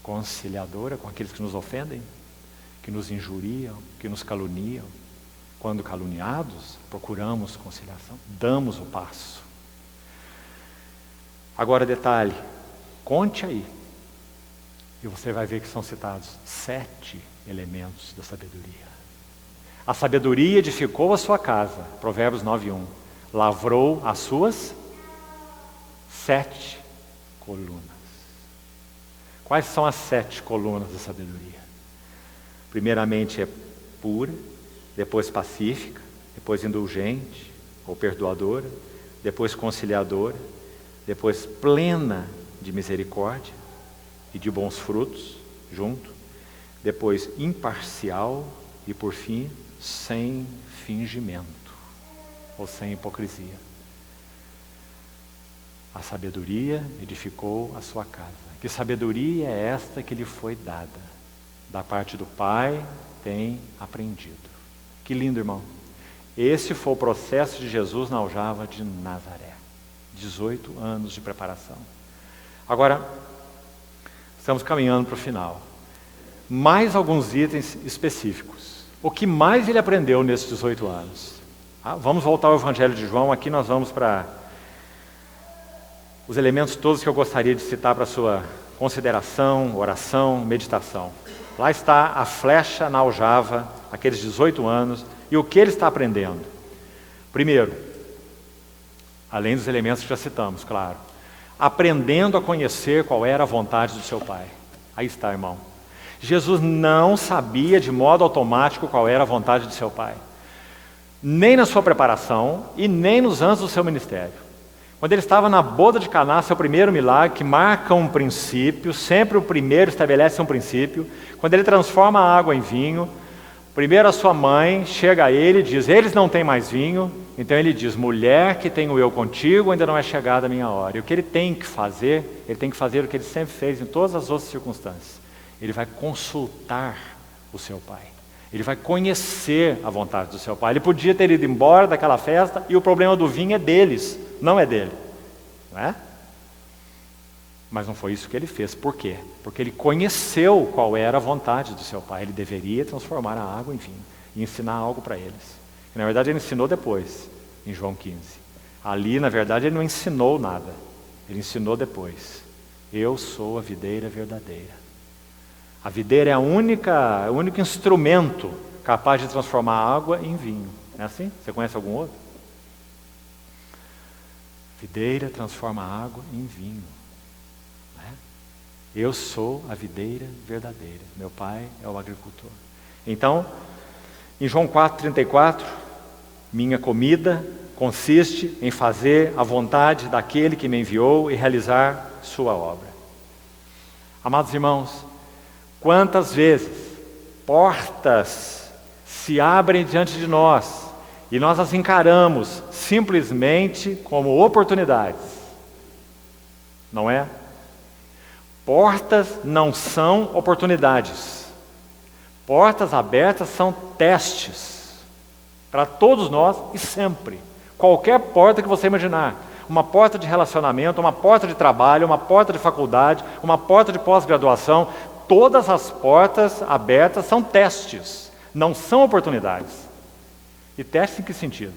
Conciliadora com aqueles que nos ofendem, que nos injuriam, que nos caluniam. Quando caluniados, procuramos conciliação, damos o passo. Agora detalhe, conte aí. E você vai ver que são citados 7 elementos da sabedoria. A sabedoria edificou a sua casa, Provérbios 9:1. Lavrou as suas 7 colunas. Quais são as 7 colunas da sabedoria? Primeiramente é pura, depois pacífica, depois indulgente ou perdoadora, depois conciliadora, depois plena de misericórdia e de bons frutos, junto, depois imparcial e, por fim, sem fingimento ou sem hipocrisia. A sabedoria edificou a sua casa. Que sabedoria é esta que lhe foi dada? Da parte do Pai tem aprendido. Que lindo, irmão. Esse foi o processo de Jesus na aljava de Nazaré. 18 anos de preparação. Agora, estamos caminhando para o final. Mais alguns itens específicos. O que mais ele aprendeu nesses 18 anos? Vamos voltar ao Evangelho de João. Aqui nós vamos para os elementos todos que eu gostaria de citar para a sua consideração, oração, meditação. Lá está a flecha na aljava, aqueles 18 anos, e o que ele está aprendendo? Primeiro, além dos elementos que já citamos, claro, aprendendo a conhecer qual era a vontade do seu Pai. Aí está, irmão. Jesus não sabia de modo automático qual era a vontade de seu Pai. Nem na sua preparação e nem nos anos do seu ministério. Quando ele estava na boda de Caná, seu primeiro milagre, que marca um princípio, sempre o primeiro estabelece um princípio. Quando ele transforma a água em vinho, primeiro a sua mãe chega a ele e diz, eles não têm mais vinho. Então ele diz, mulher que tenho eu contigo, ainda não é chegada a minha hora. E o que ele tem que fazer? Ele tem que fazer o que ele sempre fez em todas as outras circunstâncias. Ele vai consultar o seu Pai. Ele vai conhecer a vontade do seu Pai. Ele podia ter ido embora daquela festa e o problema do vinho é deles, não é dele. Não é? Mas não foi isso que ele fez. Por quê? Porque ele conheceu qual era a vontade do seu Pai. Ele deveria transformar a água em vinho e ensinar algo para eles. E, na verdade, ele ensinou depois, em João 15. Ali, na verdade, ele não ensinou nada. Ele ensinou depois. Eu sou a videira verdadeira. A videira é o único instrumento capaz de transformar a água em vinho. É assim? Você conhece algum outro? Videira transforma a água em vinho. Eu sou a videira verdadeira. Meu Pai é o agricultor. Então, em João 4,34, minha comida consiste em fazer a vontade daquele que me enviou e realizar sua obra. Amados irmãos, quantas vezes portas se abrem diante de nós e nós as encaramos simplesmente como oportunidades, não é? Portas não são oportunidades. Portas abertas são testes para todos nós e sempre. Qualquer porta que você imaginar. Uma porta de relacionamento, uma porta de trabalho, uma porta de faculdade, uma porta de pós-graduação. Todas as portas abertas são testes, não são oportunidades. E testes em que sentido?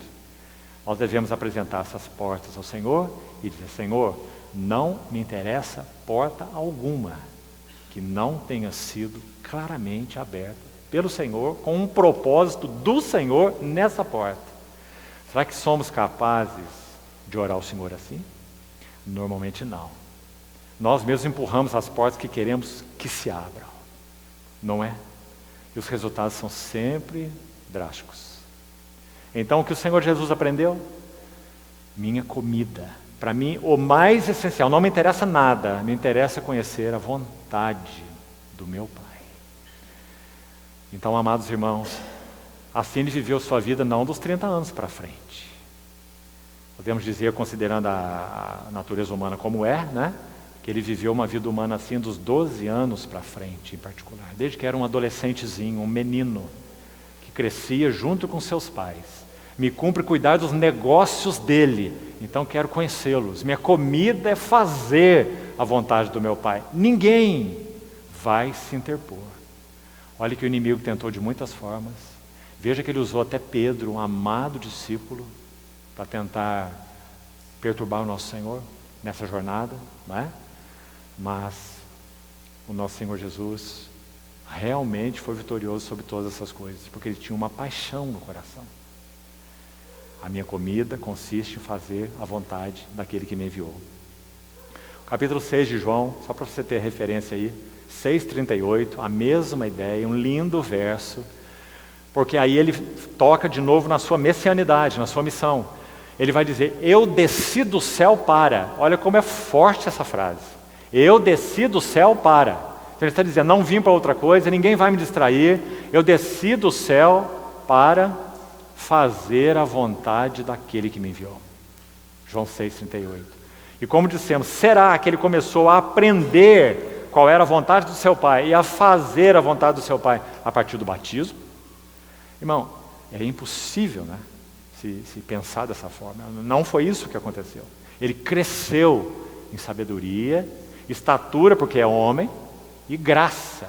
Nós devemos apresentar essas portas ao Senhor e dizer, Senhor, não me interessa porta alguma que não tenha sido claramente aberta pelo Senhor, com um propósito do Senhor nessa porta. Será que somos capazes de orar ao Senhor assim? Normalmente não. Nós mesmos empurramos as portas que queremos que se abram, não é? E os resultados são sempre drásticos. Então, o que o Senhor Jesus aprendeu? Minha comida. Para mim, o mais essencial, não me interessa nada, me interessa conhecer a vontade do meu Pai. Então, amados irmãos, assim ele viveu sua vida não dos 30 anos para frente. Podemos dizer, considerando a natureza humana como é, né? que ele viveu uma vida humana assim dos 12 anos para frente, em particular. Desde que era um adolescentezinho, um menino, que crescia junto com seus pais. Me cumpre cuidar dos negócios dele, então quero conhecê-los. Minha comida é fazer a vontade do meu Pai. Ninguém vai se interpor. Olha que o inimigo tentou de muitas formas. Veja que ele usou até Pedro, um amado discípulo, para tentar perturbar o nosso Senhor nessa jornada, não é? Mas o nosso Senhor Jesus realmente foi vitorioso sobre todas essas coisas, porque ele tinha uma paixão no coração. A minha comida consiste em fazer a vontade daquele que me enviou. Capítulo 6 de João, só para você ter referência aí, 6,38, a mesma ideia, um lindo verso, porque aí ele toca de novo na sua messianidade, na sua missão. Ele vai dizer, eu desci do céu para, olha como é forte essa frase, eu desci do céu para. Então ele está dizendo, não vim para outra coisa, ninguém vai me distrair, eu desci do céu para fazer a vontade daquele que me enviou. João 6,38. E como dissemos, será que ele começou a aprender qual era a vontade do seu Pai e a fazer a vontade do seu Pai a partir do batismo? Irmão, é impossível, né? Se pensar dessa forma. Não foi isso que aconteceu. Ele cresceu em sabedoria, estatura, porque é homem, e graça.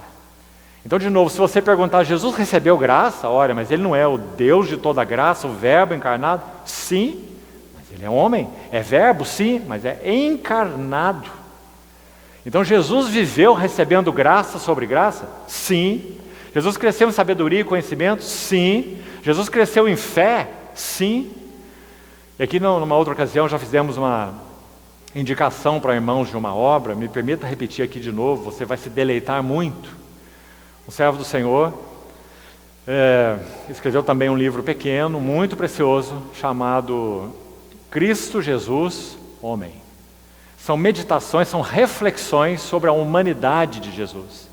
Então, de novo, se você perguntar, Jesus recebeu graça? Olha, mas ele não é o Deus de toda graça, o verbo encarnado? Sim, mas ele é homem. É verbo? Sim, mas é encarnado. Então, Jesus viveu recebendo graça sobre graça? Sim. Jesus cresceu em sabedoria e conhecimento? Sim. Jesus cresceu em fé? Sim. E aqui, numa outra ocasião, já fizemos uma indicação para irmãos de uma obra. Me permita repetir aqui de novo, você vai se deleitar muito. Um servo do Senhor escreveu também um livro pequeno, muito precioso, chamado Cristo Jesus, Homem. São meditações, são reflexões sobre a humanidade de Jesus.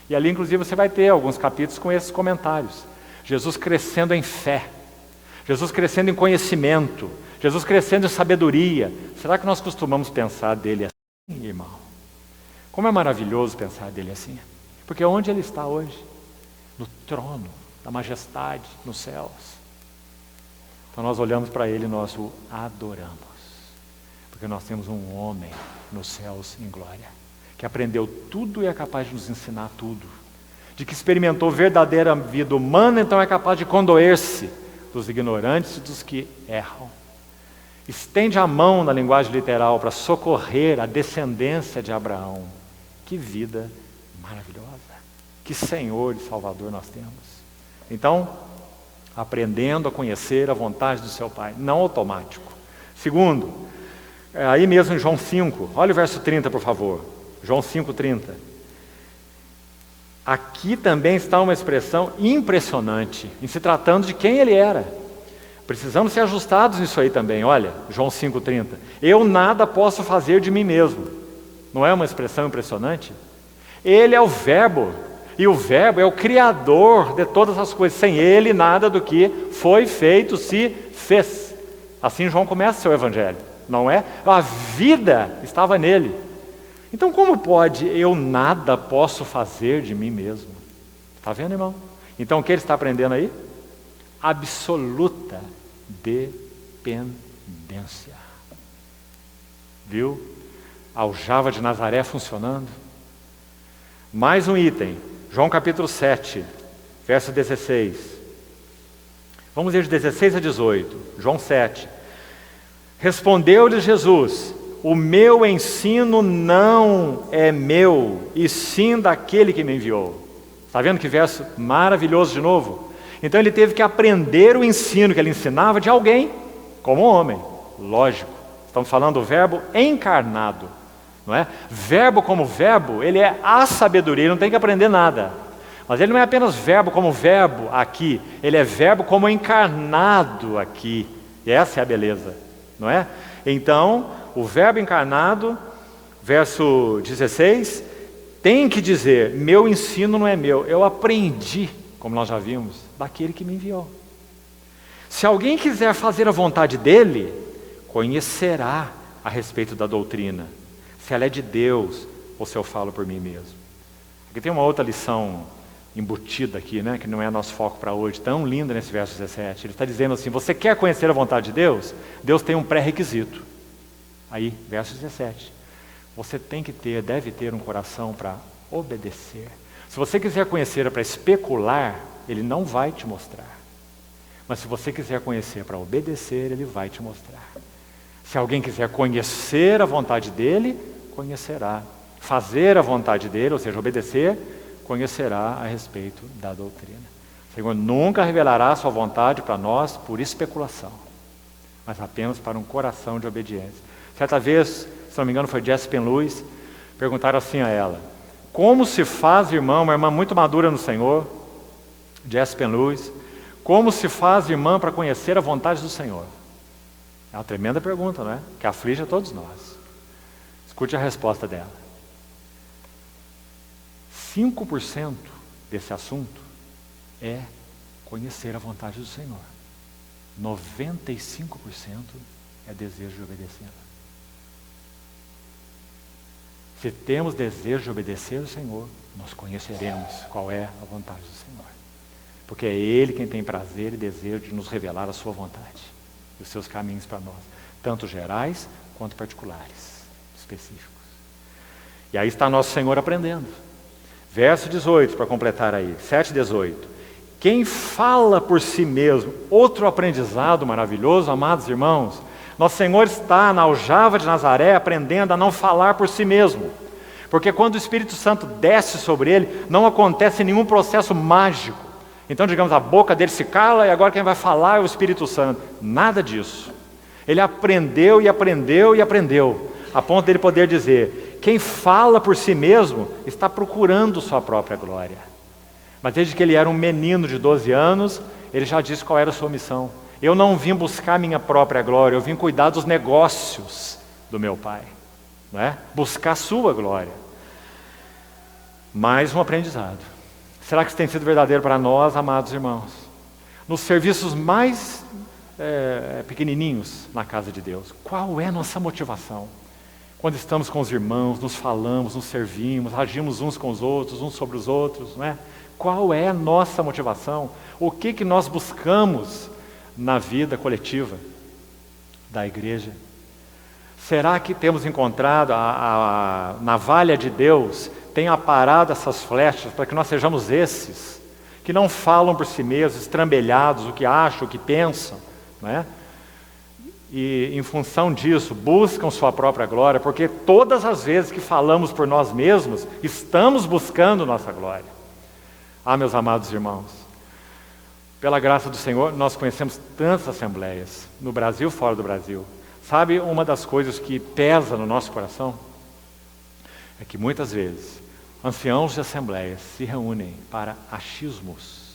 E ali, inclusive, você vai ter alguns capítulos com esses comentários. Jesus crescendo em fé, Jesus crescendo em conhecimento, Jesus crescendo em sabedoria. Será que nós costumamos pensar dele assim, irmão? Como é maravilhoso pensar dele assim. Porque onde ele está hoje? No trono da majestade, nos céus. Então nós olhamos para ele e nós o adoramos. Porque nós temos um homem nos céus em glória, que aprendeu tudo e é capaz de nos ensinar tudo. De que experimentou verdadeira vida humana, então é capaz de condoer-se dos ignorantes e dos que erram. Estende a mão na linguagem literal para socorrer a descendência de Abraão. Que vida maravilhosa, que Senhor e Salvador nós temos. Então, aprendendo a conhecer a vontade do seu Pai, não automático. Segundo, aí mesmo em João 5, olha o verso 30, por favor. João 5,30. Aqui também está uma expressão impressionante, em se tratando de quem ele era. Precisamos ser ajustados nisso aí também. Olha, João 5,30. Eu nada posso fazer de mim mesmo. Não é uma expressão impressionante? Ele é o verbo, e o verbo é o criador de todas as coisas. Sem ele, nada do que foi feito se fez. Assim João começa seu evangelho, não é? A vida estava nele. Então como pode eu nada posso fazer de mim mesmo? Está vendo, irmão? Então o que ele está aprendendo aí? Absoluta dependência. Viu? A aljava de Nazaré funcionando. Mais um item, João capítulo 7, verso 16. Vamos ler de 16 a 18, João 7. Respondeu-lhe Jesus, o meu ensino não é meu, e sim daquele que me enviou. Está vendo que verso maravilhoso de novo? Então ele teve que aprender o ensino que ele ensinava de alguém, como homem, lógico. Estamos falando do verbo encarnado. Não é? Verbo como verbo, ele é a sabedoria, ele não tem que aprender nada. Mas ele não é apenas verbo como verbo aqui, ele é verbo como encarnado aqui. E essa é a beleza, não é? Então, o verbo encarnado, verso 16, tem que dizer, meu ensino não é meu, eu aprendi, como nós já vimos, daquele que me enviou. Se alguém quiser fazer a vontade dele, conhecerá a respeito da doutrina. se ela é de Deus ou se eu falo por mim mesmo. Aqui tem uma outra lição embutida aqui, né, que não é nosso foco para hoje, tão linda nesse verso 17. Ele está dizendo assim: você quer conhecer a vontade de Deus? Deus tem um pré-requisito. Aí, verso 17. Você deve ter um coração para obedecer. Se você quiser conhecer para especular, Ele não vai te mostrar. Mas se você quiser conhecer para obedecer, Ele vai te mostrar. Se alguém quiser conhecer a vontade dEle, conhecerá. Fazer a vontade dEle, ou seja, obedecer, conhecerá a respeito da doutrina. O Senhor nunca revelará a sua vontade para nós por especulação, mas apenas para um coração de obediência. Certa vez, se não me engano foi Jessie Penn-Lewis, perguntaram assim a ela: como se faz, irmã, uma irmã muito madura no Senhor, Jessie Penn-Lewis, como se faz, irmã, para conhecer a vontade do Senhor? É uma tremenda pergunta, não é? Que aflige a todos nós. Escute a resposta dela. 5% desse assunto é conhecer a vontade do Senhor. 95% é desejo de obedecê-la. Se temos desejo de obedecer ao Senhor, nós conheceremos qual é a vontade do Senhor. Porque é Ele quem tem prazer e desejo de nos revelar a sua vontade e os seus caminhos para nós, tanto gerais quanto particulares, específicos. E aí está nosso Senhor aprendendo. Verso 18, para completar aí, 7:18. Quem fala por si mesmo, outro aprendizado maravilhoso, amados irmãos, nosso Senhor está na aljava de Nazaré aprendendo a não falar por si mesmo. Porque quando o Espírito Santo desce sobre ele, não acontece nenhum processo mágico. Então, digamos, a boca dele se cala e agora quem vai falar é o Espírito Santo. Nada disso. Ele aprendeu e aprendeu e aprendeu, a ponto dele poder dizer: quem fala por si mesmo está procurando sua própria glória. Mas desde que ele era um menino de 12 anos, ele já disse qual era a sua missão. Eu não vim buscar minha própria glória, eu vim cuidar dos negócios do meu pai, não é? Buscar a sua glória. Mais um aprendizado. Será que isso tem sido verdadeiro para nós, amados irmãos? Nos serviços mais pequenininhos na casa de Deus, qual é a nossa motivação? Quando estamos com os irmãos, nos falamos, nos servimos, agimos uns com os outros, uns sobre os outros, não é? Qual é a nossa motivação? O que nós buscamos na vida coletiva da igreja? Será que temos encontrado a navalha de Deus tem aparado essas flechas para que nós sejamos esses que não falam por si mesmos, estrambelhados, o que acham, o que pensam, não é? E em função disso buscam sua própria glória, porque todas as vezes que falamos por nós mesmos, estamos buscando nossa glória. Ah, meus amados irmãos, pela graça do Senhor, nós conhecemos tantas assembleias, no Brasil e fora do Brasil. Sabe, uma das coisas que pesa no nosso coração é que muitas vezes anciãos de assembleias se reúnem para achismos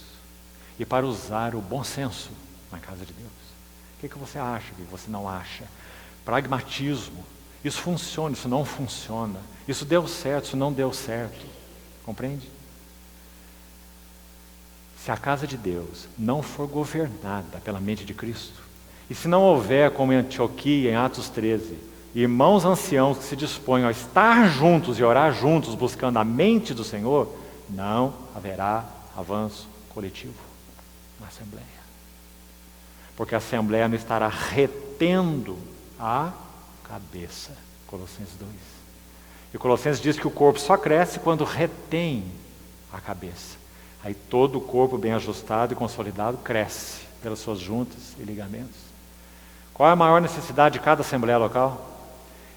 e para usar o bom senso na casa de Deus. O que você acha, o que você não acha? Pragmatismo. Isso funciona, isso não funciona. Isso deu certo, isso não deu certo. Compreende? Se a casa de Deus não for governada pela mente de Cristo, e se não houver, como em Antioquia, em Atos 13, irmãos anciãos que se dispõem a estar juntos e orar juntos, buscando a mente do Senhor, não haverá avanço coletivo na Assembleia. Porque a Assembleia não estará retendo a cabeça. Colossenses 2. E Colossenses diz que o corpo só cresce quando retém a cabeça. Aí todo o corpo bem ajustado e consolidado cresce pelas suas juntas e ligamentos. Qual é a maior necessidade de cada assembleia local?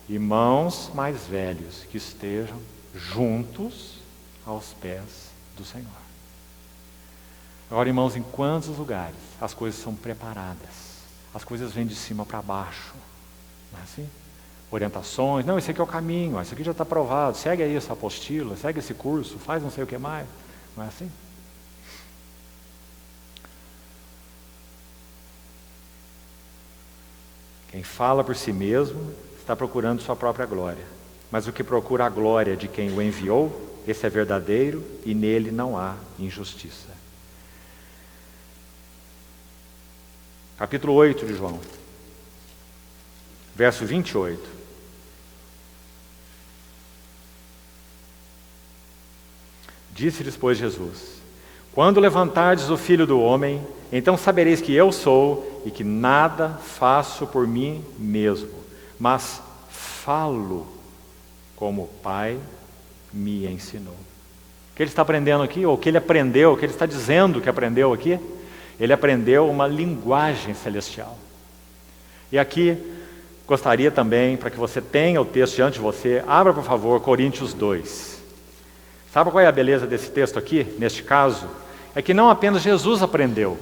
Irmãos mais velhos que estejam juntos aos pés do Senhor. Agora, irmãos, em quantos lugares as coisas são preparadas? As coisas vêm de cima para baixo. Não é assim? Orientações, não, esse aqui é o caminho, esse aqui já está aprovado, segue aí essa apostila, segue esse curso, faz não sei o que mais. Não é assim? Quem fala por si mesmo está procurando sua própria glória. Mas o que procura a glória de quem o enviou, esse é verdadeiro e nele não há injustiça. Capítulo 8 de João, verso 28. Disse-lhes, pois, Jesus: quando levantardes o Filho do Homem, então sabereis que eu sou e que nada faço por mim mesmo, mas falo como o Pai me ensinou. O que ele está aprendendo aqui, ou o que ele aprendeu, o que ele está dizendo que aprendeu aqui? Ele aprendeu uma linguagem celestial. E aqui, gostaria também, para que você tenha o texto diante de você, abra, por favor, Coríntios 2. Sabe qual é a beleza desse texto aqui, neste caso? É que não apenas Jesus aprendeu.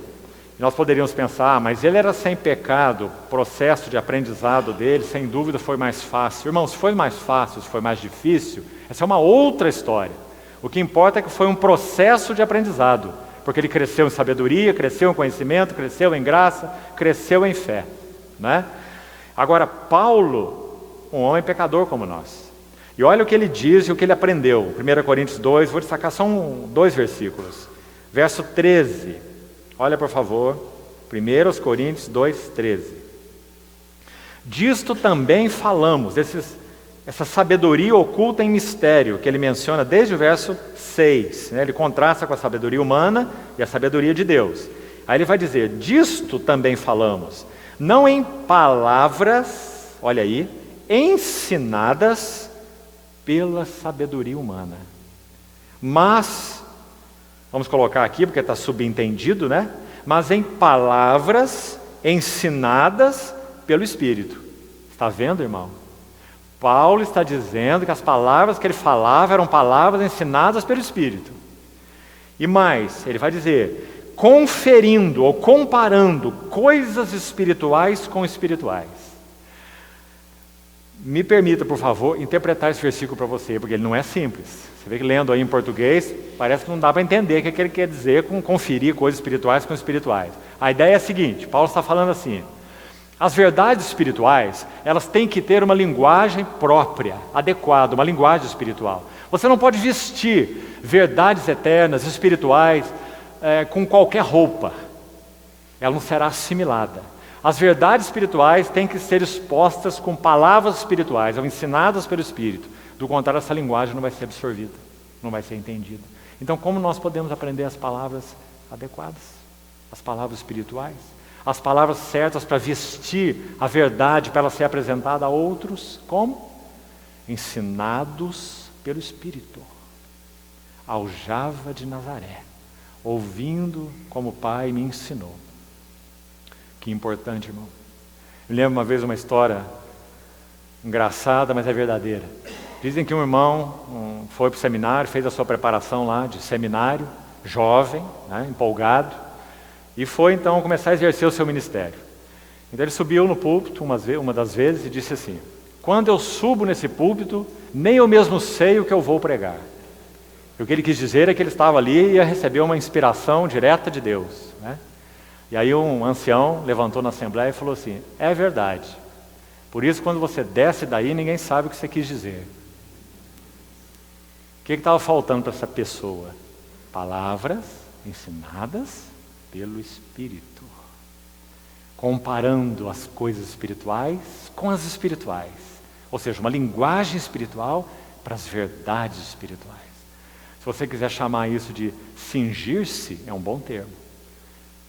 Nós poderíamos pensar, mas ele era sem pecado, o processo de aprendizado dele, sem dúvida, foi mais fácil. Irmãos, se foi mais fácil, se foi mais difícil, essa é uma outra história. O que importa é que foi um processo de aprendizado, porque ele cresceu em sabedoria, cresceu em conhecimento, cresceu em graça, cresceu em fé, né? Agora, Paulo, um homem pecador como nós, e olha o que ele diz e o que ele aprendeu. 1 Coríntios 2, vou destacar só 2 versículos. Verso 13, olha por favor, 1 Coríntios 2, 13. Disto também falamos, essa sabedoria oculta em mistério, que ele menciona desde o verso 6, né? Ele contrasta com a sabedoria humana e a sabedoria de Deus. Aí ele vai dizer, disto também falamos, não em palavras, olha aí, ensinadas pela sabedoria humana, mas, vamos colocar aqui porque está subentendido, né? Mas em palavras ensinadas pelo Espírito. Está vendo, irmão? Paulo está dizendo que as palavras que ele falava eram palavras ensinadas pelo Espírito. E mais, ele vai dizer, conferindo ou comparando coisas espirituais com espirituais. Me permita, por favor, interpretar esse versículo para você, porque ele não é simples. Você vê que lendo aí em português, parece que não dá para entender o que ele quer dizer com conferir coisas espirituais com espirituais. A ideia é a seguinte, Paulo está falando assim, as verdades espirituais, elas têm que ter uma linguagem própria, adequada, uma linguagem espiritual. Você não pode vestir verdades eternas, espirituais, com qualquer roupa. Ela não será assimilada. As verdades espirituais têm que ser expostas com palavras espirituais, ou ensinadas pelo Espírito. Do contrário, essa linguagem não vai ser absorvida, não vai ser entendida. Então, como nós podemos aprender as palavras adequadas? As palavras espirituais? As palavras certas para vestir a verdade, para ela ser apresentada a outros? Como? Ensinados pelo Espírito. Aljava de Nazaré, ouvindo como o Pai me ensinou. Que importante, irmão. Eu lembro uma vez uma história engraçada, mas é verdadeira. Dizem que um irmão foi para o seminário, fez a sua preparação lá de seminário, jovem, né, empolgado, e foi então começar a exercer o seu ministério. Então ele subiu no púlpito uma das vezes e disse assim, quando eu subo nesse púlpito, nem eu mesmo sei o que eu vou pregar. E o que ele quis dizer é que ele estava ali e ia receber uma inspiração direta de Deus, né? E aí um ancião levantou na assembleia e falou assim, é verdade, por isso quando você desce daí, ninguém sabe o que você quis dizer. O que estava faltando para essa pessoa? Palavras ensinadas pelo Espírito, comparando as coisas espirituais com as espirituais, ou seja, uma linguagem espiritual para as verdades espirituais. Se você quiser chamar isso de cingir-se, é um bom termo.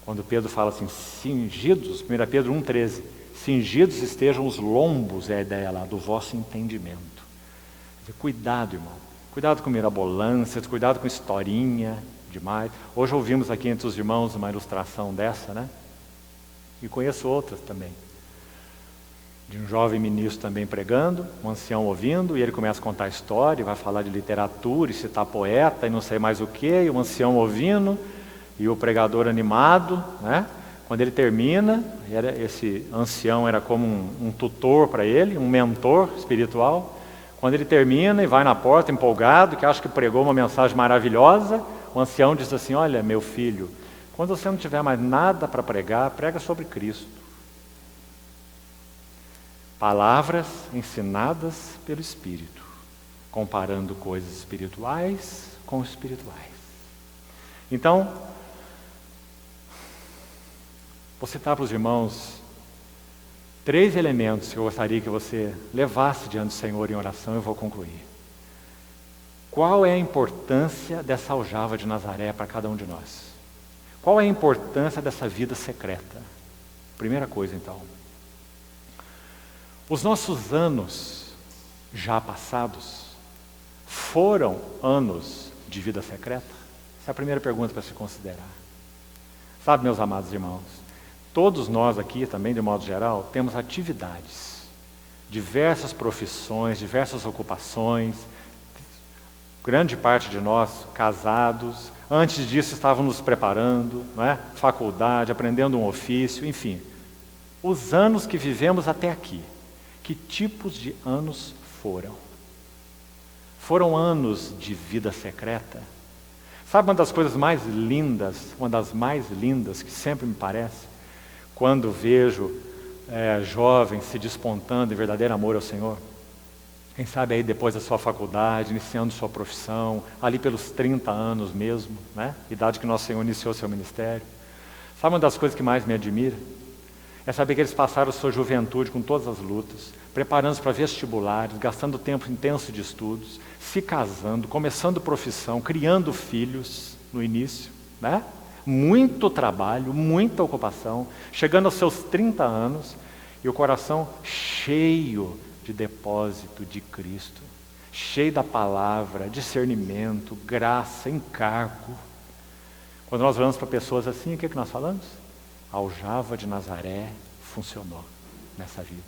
Quando Pedro fala assim, cingidos, 1 Pedro 1,13, cingidos estejam os lombos, é a ideia lá, do vosso entendimento. Cuidado, irmão. Cuidado com mirabolâncias, cuidado com historinha demais. Hoje ouvimos aqui entre os irmãos uma ilustração dessa, né? E conheço outras também. De um jovem ministro também pregando, um ancião ouvindo, e ele começa a contar a história, vai falar de literatura, e citar poeta, e não sei mais o que, e o ancião ouvindo, e o pregador animado, né? Quando ele termina, esse ancião era como um tutor para ele, um mentor espiritual. Quando ele termina e vai na porta empolgado, que acha que pregou uma mensagem maravilhosa, o ancião diz assim, olha meu filho, quando você não tiver mais nada para pregar, prega sobre Cristo. Palavras ensinadas pelo Espírito, comparando coisas espirituais com espirituais. Então, vou citar para os irmãos 3 elementos que eu gostaria que você levasse diante do Senhor em oração e eu vou concluir. Qual é a importância dessa aljava de Nazaré para cada um de nós? Qual é a importância dessa vida secreta? Primeira coisa, então. Os nossos anos já passados foram anos de vida secreta? Essa é a primeira pergunta para se considerar. Sabe, meus amados irmãos, todos nós aqui também, de modo geral, temos atividades, diversas profissões, diversas ocupações, grande parte de nós casados, antes disso estávamos nos preparando, não é? Faculdade, aprendendo um ofício, enfim. Os anos que vivemos até aqui, que tipos de anos foram? Foram anos de vida secreta? Sabe uma das coisas mais lindas, uma das mais lindas que sempre me parece, quando vejo jovens se despontando em verdadeiro amor ao Senhor? Quem sabe aí depois da sua faculdade, iniciando sua profissão, ali pelos 30 anos mesmo, né? Idade que Nosso Senhor iniciou seu ministério. Sabe uma das coisas que mais me admira? É saber que eles passaram sua juventude com todas as lutas, preparando-se para vestibulares, gastando tempo intenso de estudos, se casando, começando profissão, criando filhos no início, né? Muito trabalho, muita ocupação, chegando aos seus 30 anos e o coração cheio de depósito de Cristo, cheio da palavra, discernimento, graça, encargo. Quando nós olhamos para pessoas assim, o que nós falamos? A aljava de Nazaré funcionou nessa vida.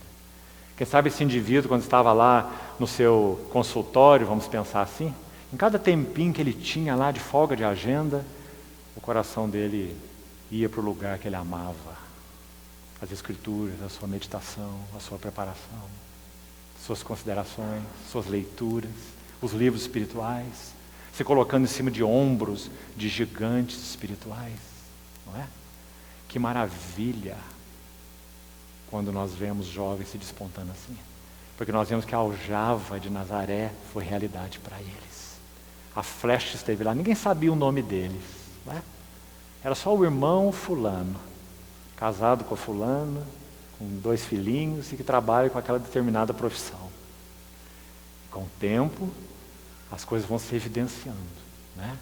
Quem sabe esse indivíduo, quando estava lá no seu consultório, vamos pensar assim, em cada tempinho que ele tinha lá de folga de agenda, o coração dele ia para o lugar que ele amava. As escrituras, a sua meditação, a sua preparação, suas considerações, suas leituras, os livros espirituais, se colocando em cima de ombros de gigantes espirituais, não é? Que maravilha quando nós vemos jovens se despontando assim, porque nós vemos que a aljava de Nazaré foi realidade para eles. A flecha esteve lá, ninguém sabia o nome deles, não é? Era só o irmão fulano, casado com a fulana, com 2 filhinhos e que trabalha com aquela determinada profissão. Com o tempo, as coisas vão se evidenciando, né?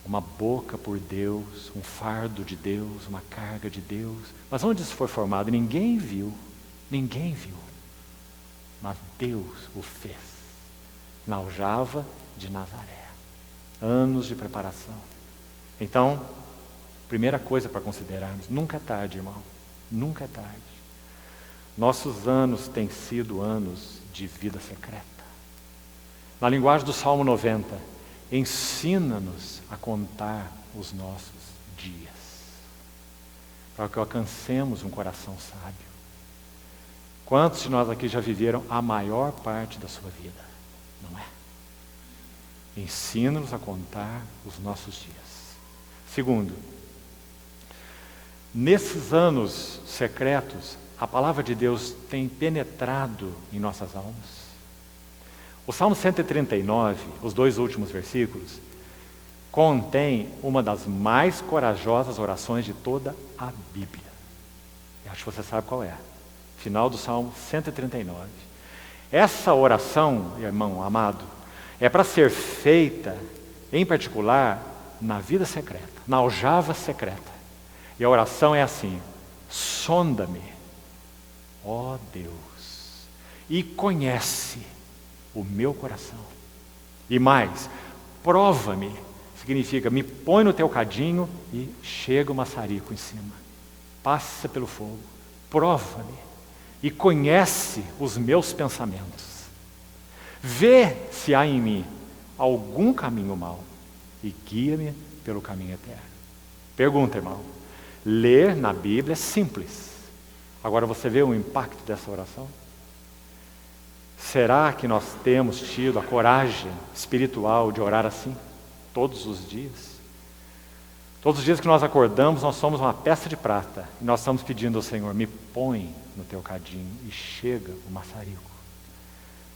Uma boca por Deus, um fardo de Deus, uma carga de Deus. Mas onde isso foi formado? Ninguém viu. Mas Deus o fez. Na aljava de Nazaré. Anos de preparação. Então, primeira coisa para considerarmos, nunca é tarde, irmão. Nunca é tarde. Nossos anos têm sido anos de vida secreta. Na linguagem do Salmo 90, ensina-nos a contar os nossos dias, para que alcancemos um coração sábio. Quantos de nós aqui já viveram a maior parte da sua vida? Não é? Ensina-nos a contar os nossos dias. Segundo, nesses anos secretos, a palavra de Deus tem penetrado em nossas almas. O Salmo 139, os 2 últimos versículos, contém uma das mais corajosas orações de toda a Bíblia. Eu acho que você sabe qual é. Final do Salmo 139. Essa oração, irmão amado, é para ser feita, em particular, na vida secreta, na aljava secreta. E a oração é assim: sonda-me, ó Deus, e conhece o meu coração. E mais, prova-me, significa me põe no teu cadinho e chega o maçarico em cima. Passa pelo fogo, prova-me e conhece os meus pensamentos. Vê se há em mim algum caminho mau e guia-me pelo caminho eterno. Pergunta, irmão. Ler na Bíblia é simples. Agora você vê o impacto dessa oração? Será que nós temos tido a coragem espiritual de orar assim? Todos os dias? Todos os dias que nós acordamos, nós somos uma peça de prata. E nós estamos pedindo ao Senhor, me põe no teu cadinho e chega o maçarico.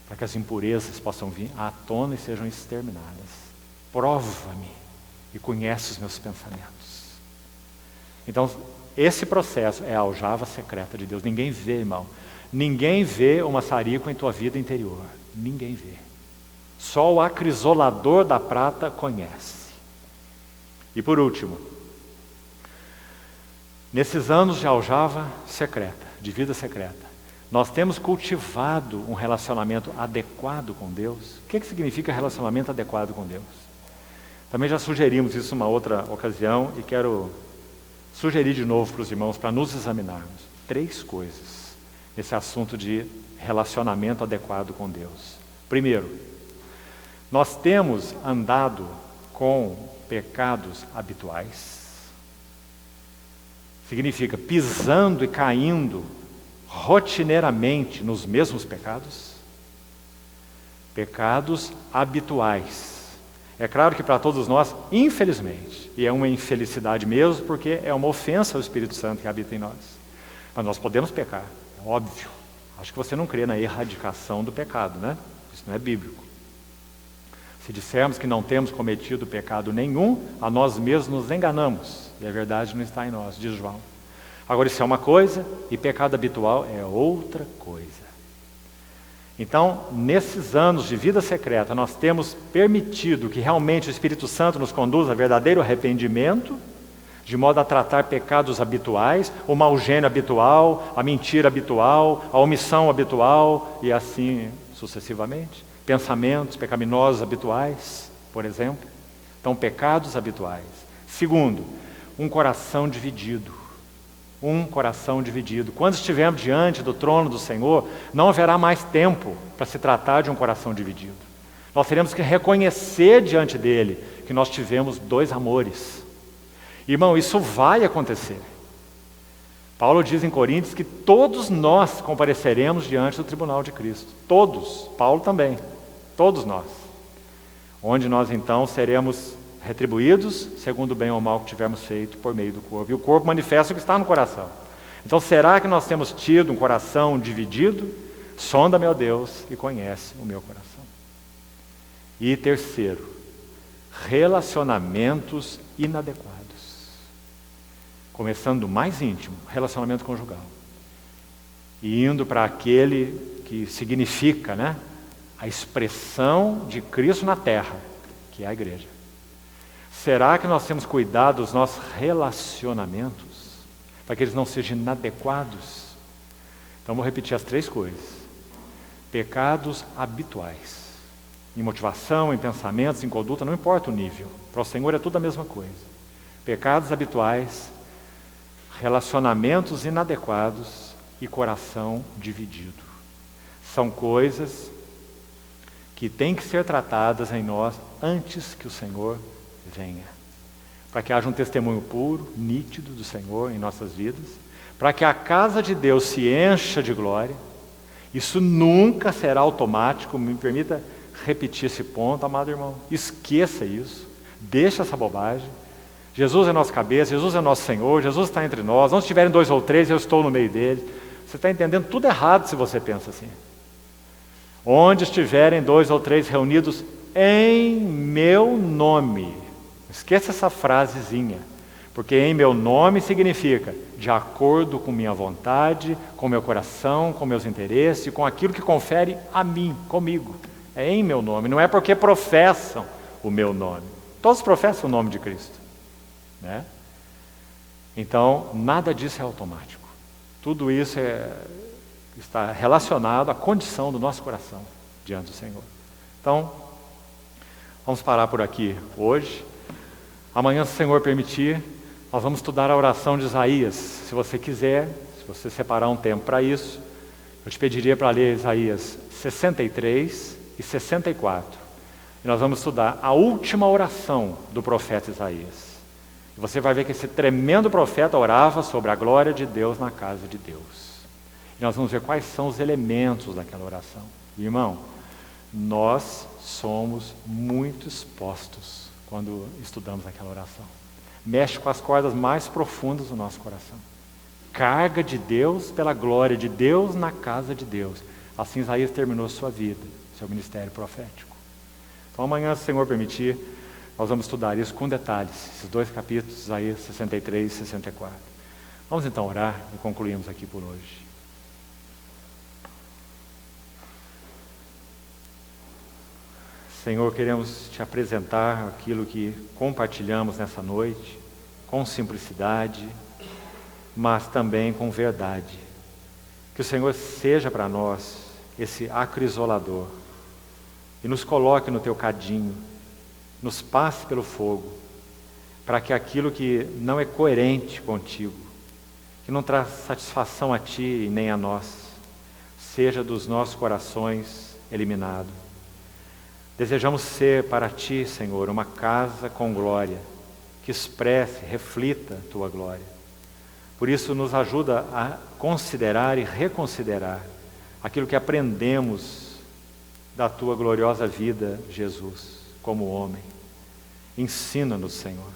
Para que as impurezas possam vir à tona e sejam exterminadas. Prova-me e conhece os meus pensamentos. Então, esse processo é a aljava secreta de Deus. Ninguém vê, irmão. Ninguém vê o maçarico em tua vida interior. Ninguém vê. Só o acrisolador da prata conhece. E por último, nesses anos de aljava secreta, de vida secreta, nós temos cultivado um relacionamento adequado com Deus. O que significa relacionamento adequado com Deus? Também já sugerimos isso uma outra ocasião e quero sugerir de novo para os irmãos, para nos examinarmos. 3 coisas nesse assunto de relacionamento adequado com Deus. Primeiro, nós temos andado com pecados habituais. Significa pisando e caindo rotineiramente nos mesmos pecados. Pecados habituais. É claro que para todos nós, infelizmente, e é uma infelicidade mesmo, porque é uma ofensa ao Espírito Santo que habita em nós. Mas nós podemos pecar, é óbvio. Acho que você não crê na erradicação do pecado, né? Isso não é bíblico. Se dissermos que não temos cometido pecado nenhum, a nós mesmos nos enganamos. E a verdade não está em nós, diz João. Agora, isso é uma coisa, e pecado habitual é outra coisa. Então, nesses anos de vida secreta, nós temos permitido que realmente o Espírito Santo nos conduza a verdadeiro arrependimento, de modo a tratar pecados habituais, o mau gênio habitual, a mentira habitual, a omissão habitual, e assim sucessivamente. Pensamentos pecaminosos habituais, por exemplo. Então, pecados habituais. Segundo, um coração dividido. Um coração dividido. Quando estivermos diante do trono do Senhor, não haverá mais tempo para se tratar de um coração dividido. Nós teremos que reconhecer diante dele que nós tivemos 2 amores. Irmão, isso vai acontecer. Paulo diz em Coríntios que todos nós compareceremos diante do tribunal de Cristo. Todos. Paulo também. Todos nós. Onde nós então seremos retribuídos segundo o bem ou mal que tivermos feito por meio do corpo. E o corpo manifesta o que está no coração. Então, será que nós temos tido um coração dividido? Sonda-me, ó Deus, e conhece o meu coração. E terceiro, relacionamentos inadequados. Começando do mais íntimo, relacionamento conjugal. E indo para aquele que significa, né, a expressão de Cristo na terra, que é a igreja. Será que nós temos cuidado dos nossos relacionamentos, para que eles não sejam inadequados? Então, vou repetir as 3 coisas. Pecados habituais. Em motivação, em pensamentos, em conduta, não importa o nível. Para o Senhor é tudo a mesma coisa. Pecados habituais, relacionamentos inadequados e coração dividido. São coisas que têm que ser tratadas em nós antes que o Senhor venha, para que haja um testemunho puro, nítido do Senhor em nossas vidas, para que a casa de Deus se encha de glória. Isso nunca será automático. Me permita repetir esse ponto, amado irmão. Esqueça isso, deixa essa bobagem. Jesus é nossa cabeça, Jesus é nosso Senhor, Jesus está entre nós. Onde estiverem 2 ou 3, eu estou no meio deles. Você está entendendo tudo errado se você pensa assim. Onde estiverem 2 ou 3 reunidos em meu nome. Esqueça essa frasezinha, porque em meu nome significa de acordo com minha vontade, com meu coração, com meus interesses, com aquilo que confere a mim, comigo. É em meu nome, não é porque professam o meu nome. Todos professam o nome de Cristo, né? Então, nada disso é automático. Tudo isso está relacionado à condição do nosso coração diante do Senhor. Então, vamos parar por aqui hoje. Amanhã, se o Senhor permitir, nós vamos estudar a oração de Isaías. Se você quiser, se você separar um tempo para isso, eu te pediria para ler Isaías 63 e 64. E nós vamos estudar a última oração do profeta Isaías. E você vai ver que esse tremendo profeta orava sobre a glória de Deus na casa de Deus. E nós vamos ver quais são os elementos daquela oração. Irmão, nós somos muito expostos quando estudamos aquela oração. Mexe com as cordas mais profundas do nosso coração. Carga de Deus pela glória de Deus na casa de Deus. Assim Isaías terminou sua vida, seu ministério profético. Então amanhã, se o Senhor permitir, nós vamos estudar isso com detalhes, esses 2 capítulos, Isaías 63 e 64. Vamos então orar e concluímos aqui por hoje. Senhor, queremos te apresentar aquilo que compartilhamos nessa noite, com simplicidade, mas também com verdade. Que o Senhor seja para nós esse acrisolador e nos coloque no teu cadinho, nos passe pelo fogo, para que aquilo que não é coerente contigo, que não traz satisfação a ti e nem a nós, seja dos nossos corações eliminado. Desejamos ser para ti, Senhor, uma casa com glória, que expresse, reflita a tua glória. Por isso, nos ajuda a considerar e reconsiderar aquilo que aprendemos da tua gloriosa vida, Jesus, como homem. Ensina-nos, Senhor.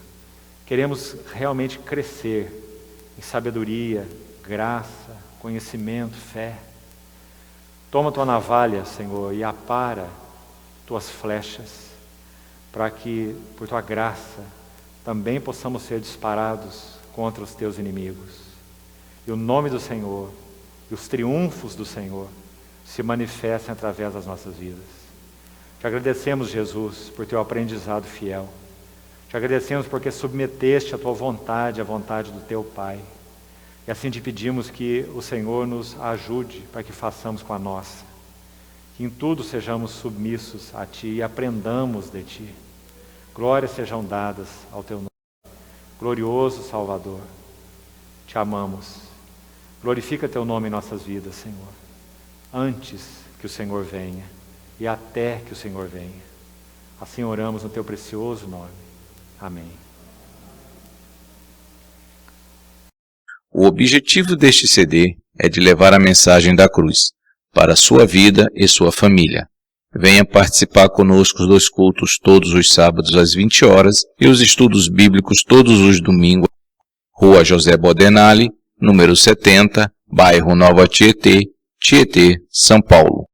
Queremos realmente crescer em sabedoria, graça, conhecimento, fé. Toma tua navalha, Senhor, e apara tuas flechas, para que, por tua graça, também possamos ser disparados contra os teus inimigos. E o nome do Senhor, e os triunfos do Senhor, se manifestem através das nossas vidas. Te agradecemos, Jesus, por teu aprendizado fiel. Te agradecemos porque submeteste a tua vontade à vontade do teu Pai. E assim te pedimos que o Senhor nos ajude para que façamos com a nossa. Que em tudo sejamos submissos a ti e aprendamos de ti. Glórias sejam dadas ao teu nome. Glorioso Salvador, te amamos. Glorifica teu nome em nossas vidas, Senhor. Antes que o Senhor venha e até que o Senhor venha. Assim oramos no teu precioso nome. Amém. O objetivo deste CD é de levar a mensagem da cruz para a sua vida e sua família. Venha participar conosco dos cultos todos os sábados às 20 horas e os estudos bíblicos todos os domingos. Rua José Bodenali, número 70, bairro Nova Tietê, Tietê, São Paulo.